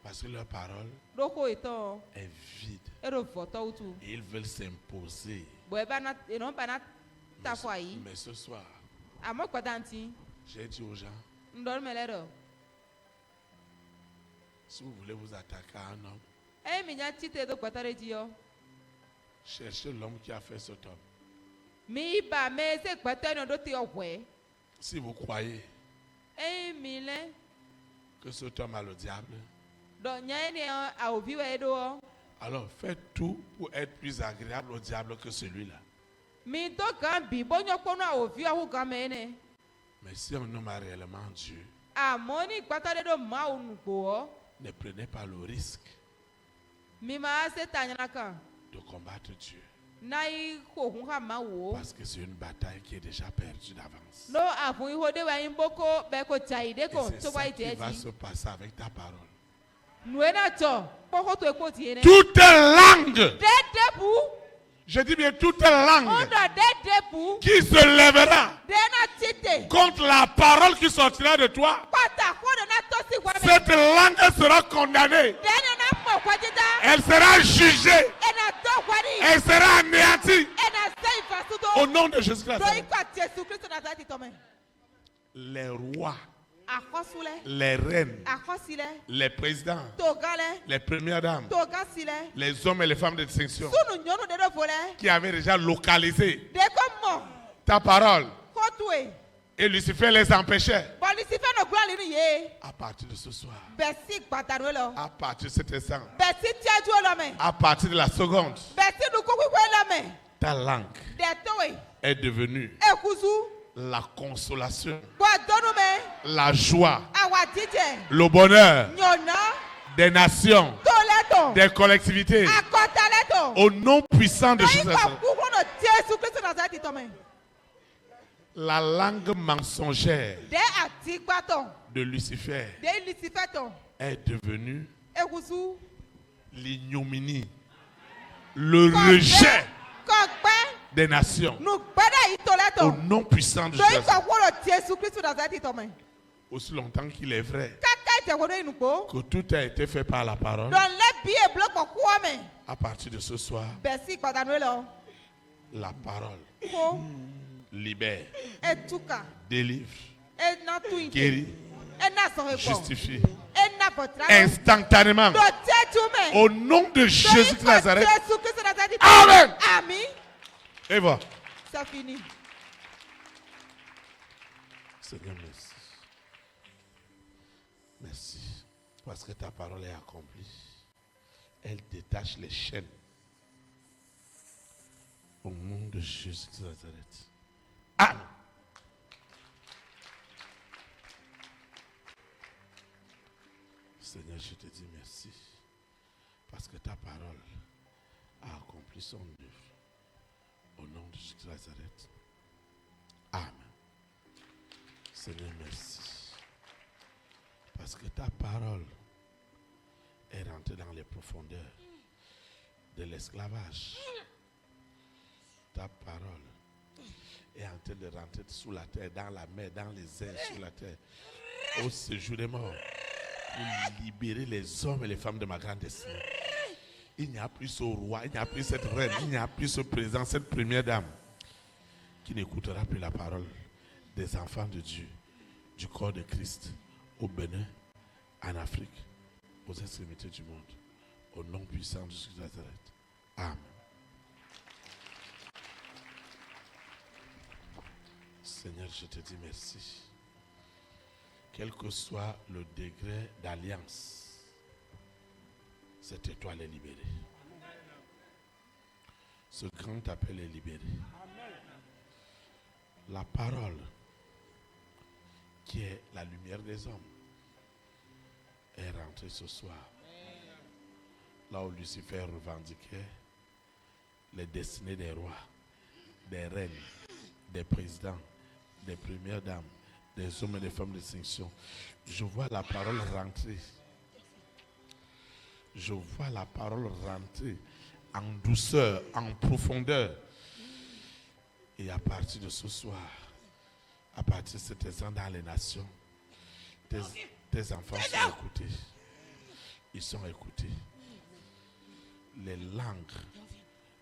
Parce que leur parole est vide. Et ils veulent s'imposer. Mais ce soir, j'ai dit aux gens, si vous voulez vous attaquer à un homme, cherchez l'homme qui a fait cet homme. Si vous croyez que cet homme a le diable, alors faites tout pour être plus agréable au diable que celui-là. Mais si un homme a réellement Dieu, ne prenez pas le risque de combattre Dieu. Parce que c'est une bataille qui est déjà perdue d'avance. Et c'est ça qui va se passer avec ta parole. Toute langue, je dis bien toute langue qui se lèvera contre la parole qui sortira de toi, cette langue sera condamnée. Elle sera jugée. Elle sera anéantie. Au nom de Jésus-Christ. Les rois, les reines, les présidents, les premières dames, les hommes et les femmes de distinction qui avaient déjà localisé ta parole, et Lucifer les empêchait. À partir de ce soir, à partir de cet instant, à partir de la seconde, ta langue est devenue la consolation, la joie, le bonheur des nations, des collectivités, au nom puissant de Jésus. La langue mensongère de Lucifer est devenue l'ignominie, le rejet des nations, au nom puissant de Jésus. Aussi longtemps qu'il est vrai que tout a été fait par la parole, à partir de ce soir, la parole libère, délivre, guérit, justifie instantanément au nom de Jésus de Nazareth. Amen. Et voilà. Ça finit. Seigneur, merci. Merci parce que ta parole est accomplie. Elle détache les chaînes. Au nom de Jésus de Nazareth. Amen. Seigneur, je te dis merci parce que ta parole a accompli son œuvre. Au nom de Jésus de Nazareth. Amen. Seigneur, merci. Parce que ta parole est rentrée dans les profondeurs de l'esclavage. Ta parole est en train de rentrer sous la terre, dans la mer, dans les airs, sous la terre, au séjour des morts, pour libérer les hommes et les femmes de ma grande destinée. Il n'y a plus ce roi, il n'y a plus cette reine, il n'y a plus ce président, cette première dame qui n'écoutera plus la parole des enfants de Dieu, du corps de Christ, au Bénin, en Afrique, aux extrémités du monde, au nom puissant de Jésus de Nazareth. Amen. Seigneur, je te dis merci. Quel que soit le degré d'alliance, cette étoile est libérée. Ce grand appel est libéré. La parole, qui est la lumière des hommes, est rentrée ce soir. Là où Lucifer revendiquait les destinées des rois, des reines, des présidents, des premières dames, des hommes et des femmes de distinction. Je vois la parole rentrer. Je vois la parole rentrer en douceur, en profondeur. Et à partir de ce soir, à partir de cet instant dans les nations, tes enfants sont écoutés. Ils sont écoutés. Les langues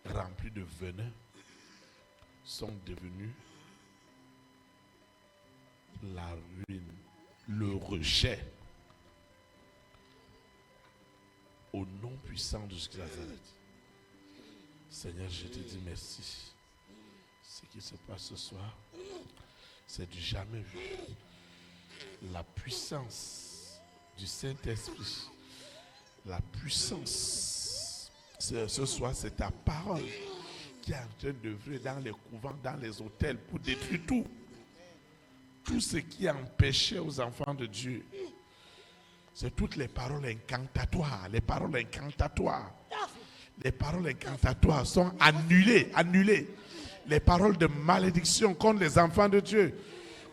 remplies de venin sont devenues la ruine, le rejet. Au nom puissant de Jésus-Nazareth. Seigneur, je te dis merci. Ce qui se passe ce soir, c'est du jamais vu. La puissance du Saint-Esprit, la puissance, ce soir, c'est ta parole qui est en train d'œuvrer dans les couvents, dans les hôtels pour détruire tout. Tout ce qui empêchait aux enfants de Dieu. C'est toutes les paroles incantatoires. Les paroles incantatoires. Les paroles incantatoires sont annulées. Les paroles de malédiction contre les enfants de Dieu,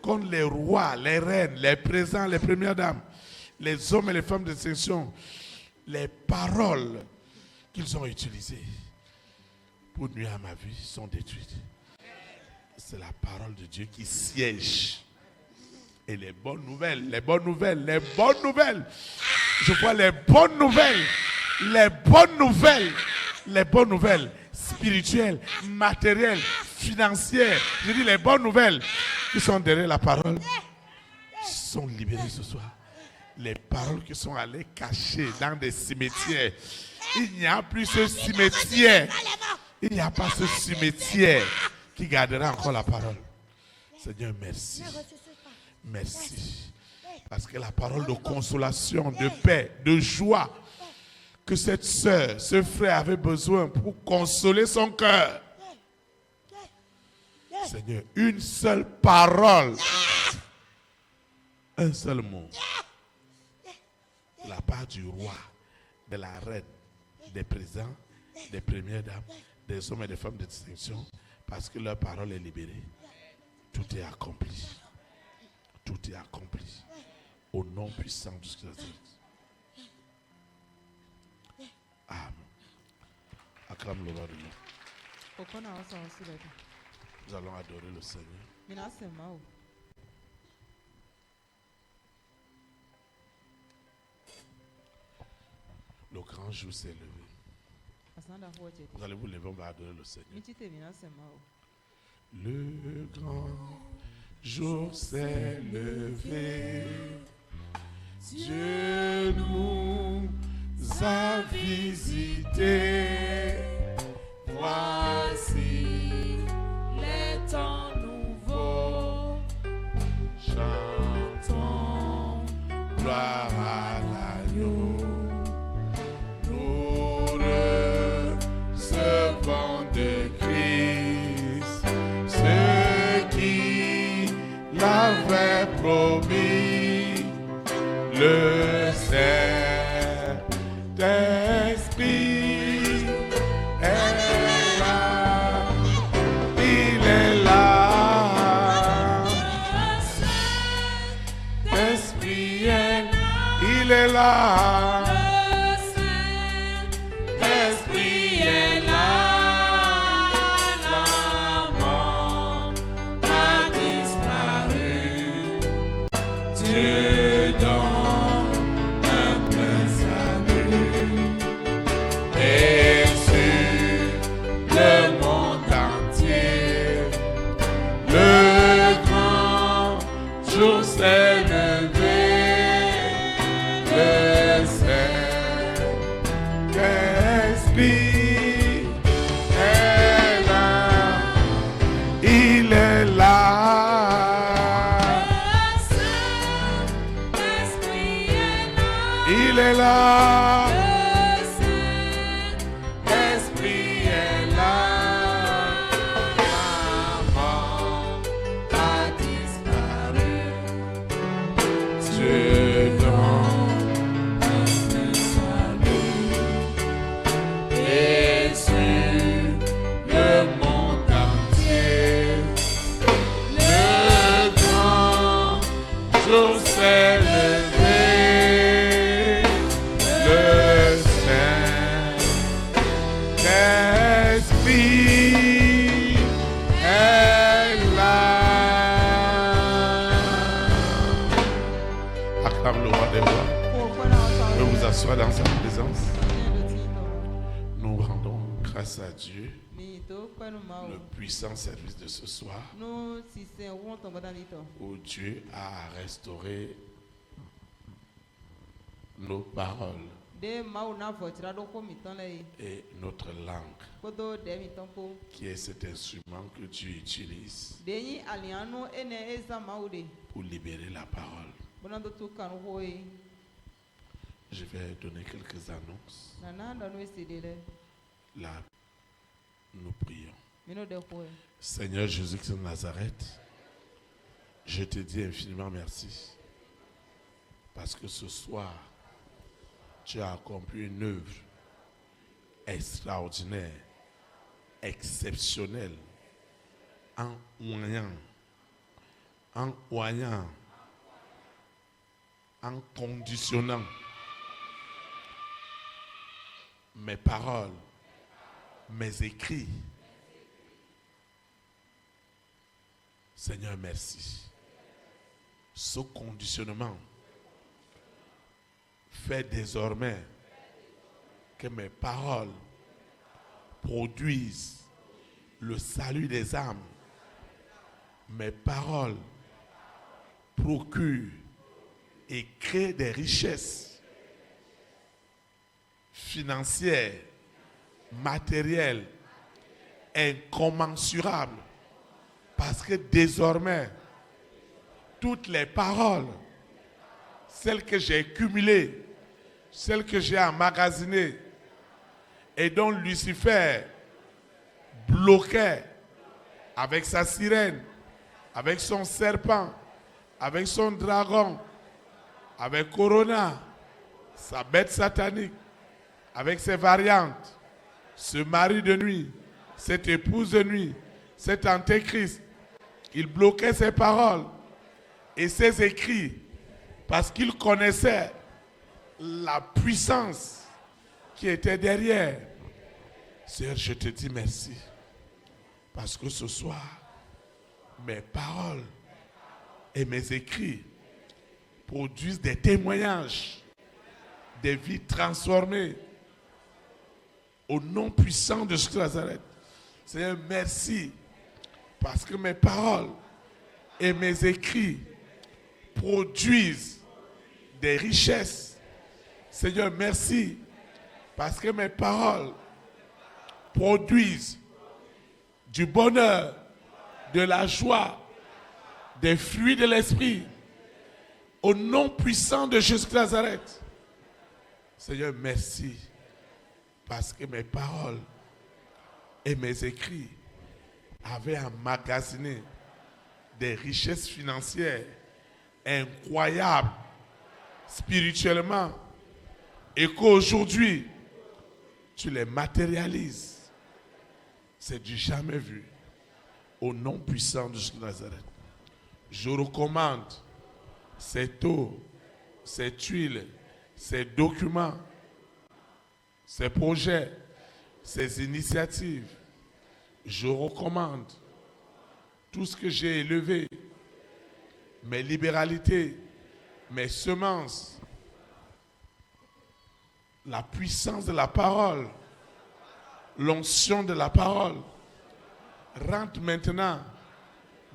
contre les rois, les reines, les présents, les premières dames, les hommes et les femmes de distinction. Les paroles qu'ils ont utilisées pour nuire à ma vie sont détruites. C'est la parole de Dieu qui siège. Et les bonnes nouvelles. Je vois les bonnes nouvelles spirituelles, matérielles, financières. Je dis les bonnes nouvelles qui sont derrière la parole sont libérées ce soir. Les paroles qui sont allées cacher dans des cimetières. Il n'y a plus ce cimetière. Il n'y a pas ce cimetière qui gardera encore la parole. Seigneur, merci. Merci. Parce que la parole de consolation, de paix, de joie que cette sœur, ce frère avait besoin pour consoler son cœur. Seigneur, une seule parole, un seul mot. De la part du roi, de la reine, des présidents, des premières dames, des hommes et des femmes de distinction, parce que leur parole est libérée. Tout est accompli. Tout est accompli. Au nom puissant de Jésus. Amen. Acclame le roi de Dieu. Nous allons adorer le Seigneur. Le grand jour s'est levé. Vous allez vous lever, on va adorer le Seigneur. Le grand jour s'est levé, Dieu nous a visités. Voici les temps nouveaux, chantons gloire à l'agneau. Nous recevons de Christ ce qui l'avait promis, le Saint-Esprit est là, il est là, l'Esprit est là, il est là. vie est là. Acclame le roi des rois. Je vous assois dans sa présence. Nous rendons grâce à Dieu. Le puissant service de ce soir où Dieu a restauré nos paroles et notre langue, qui est cet instrument que Dieu utilise pour libérer la parole. Je vais donner quelques annonces. Là, nous prions. Seigneur Jésus-Christ de Nazareth, je te dis infiniment merci parce que ce soir, tu as accompli une œuvre extraordinaire, exceptionnelle, en oignant, en conditionnant mes paroles, mes écrits. Seigneur, merci. Ce conditionnement fait désormais que mes paroles produisent le salut des âmes. Mes paroles procurent et créent des richesses financières, matérielles, incommensurables. Parce que désormais, toutes les paroles, celles que j'ai cumulées, celles que j'ai emmagasinées, et dont Lucifer bloquait avec sa sirène, avec son serpent, avec son dragon, avec Corona, sa bête satanique, avec ses variantes, ce mari de nuit, cette épouse de nuit, cet antéchrist, il bloquait ses paroles et ses écrits parce qu'il connaissait la puissance qui était derrière. Seigneur, je te dis merci parce que ce soir, mes paroles et mes écrits produisent des témoignages, des vies transformées au nom puissant de Jésus de Nazareth. Seigneur, merci parce que mes paroles et mes écrits produisent des richesses. Seigneur, merci parce que mes paroles produisent du bonheur, de la joie, des fruits de l'esprit. Au nom puissant de Jésus de Nazareth. Seigneur, merci parce que mes paroles et mes écrits avaient emmagasiné des richesses financières incroyables spirituellement et qu'aujourd'hui tu les matérialises. C'est du jamais vu. Au nom puissant de Jésus de Nazareth, je recommande cette eau, cette huile, ces documents, ces projets, ces initiatives. Je recommande tout ce que j'ai élevé, mes libéralités, mes semences, la puissance de la parole, l'onction de la parole, rentre maintenant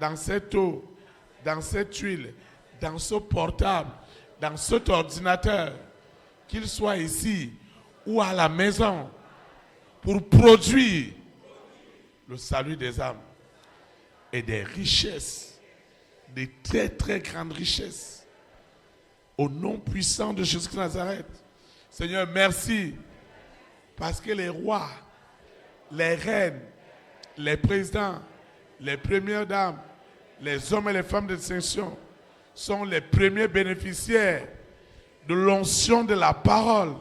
dans cette eau, dans cette huile, dans ce portable, dans cet ordinateur, qu'il soit ici ou à la maison, pour produire le salut des âmes et des richesses, des très très grandes richesses. Au nom puissant de Jésus de Nazareth. Seigneur, merci parce que les rois, les reines, les présidents, les premières dames, les hommes et les femmes de distinction sont les premiers bénéficiaires de l'onction de la parole.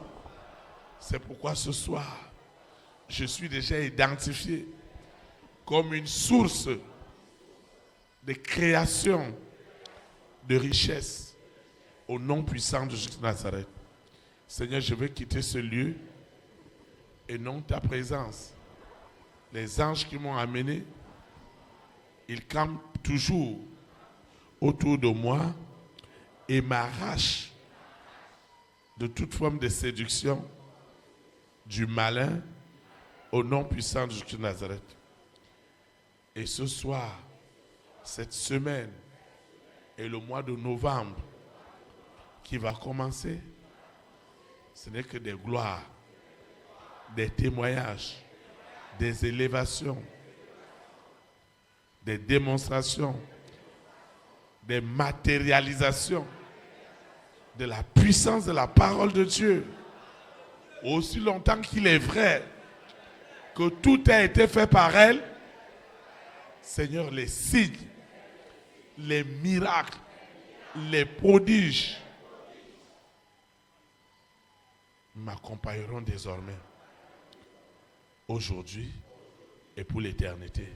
C'est pourquoi ce soir, je suis déjà identifié comme une source de création, de richesse, au nom puissant de Jésus de Nazareth. Seigneur, je veux quitter ce lieu et non ta présence. Les anges qui m'ont amené, ils campent toujours autour de moi et m'arrachent de toute forme de séduction du malin au nom puissant de Jésus de Nazareth. Et ce soir, cette semaine et le mois de novembre qui va commencer, ce n'est que des gloires, des témoignages, des élévations, des démonstrations, des matérialisations de la puissance de la parole de Dieu. Aussi longtemps qu'il est vrai que tout a été fait par elle, Seigneur, les signes, les miracles, les prodiges m'accompagneront désormais, aujourd'hui et pour l'éternité,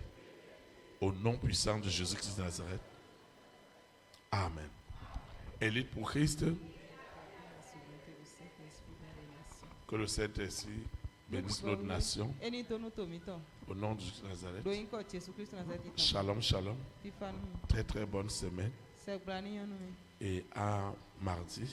au nom puissant de Jésus-Christ de Nazareth. Amen. Élite pour Christ, que le Saint-Esprit bénisse notre nation. Au nom de Jésus de Nazareth. Shalom, shalom. Très très bonne semaine. Et à mardi.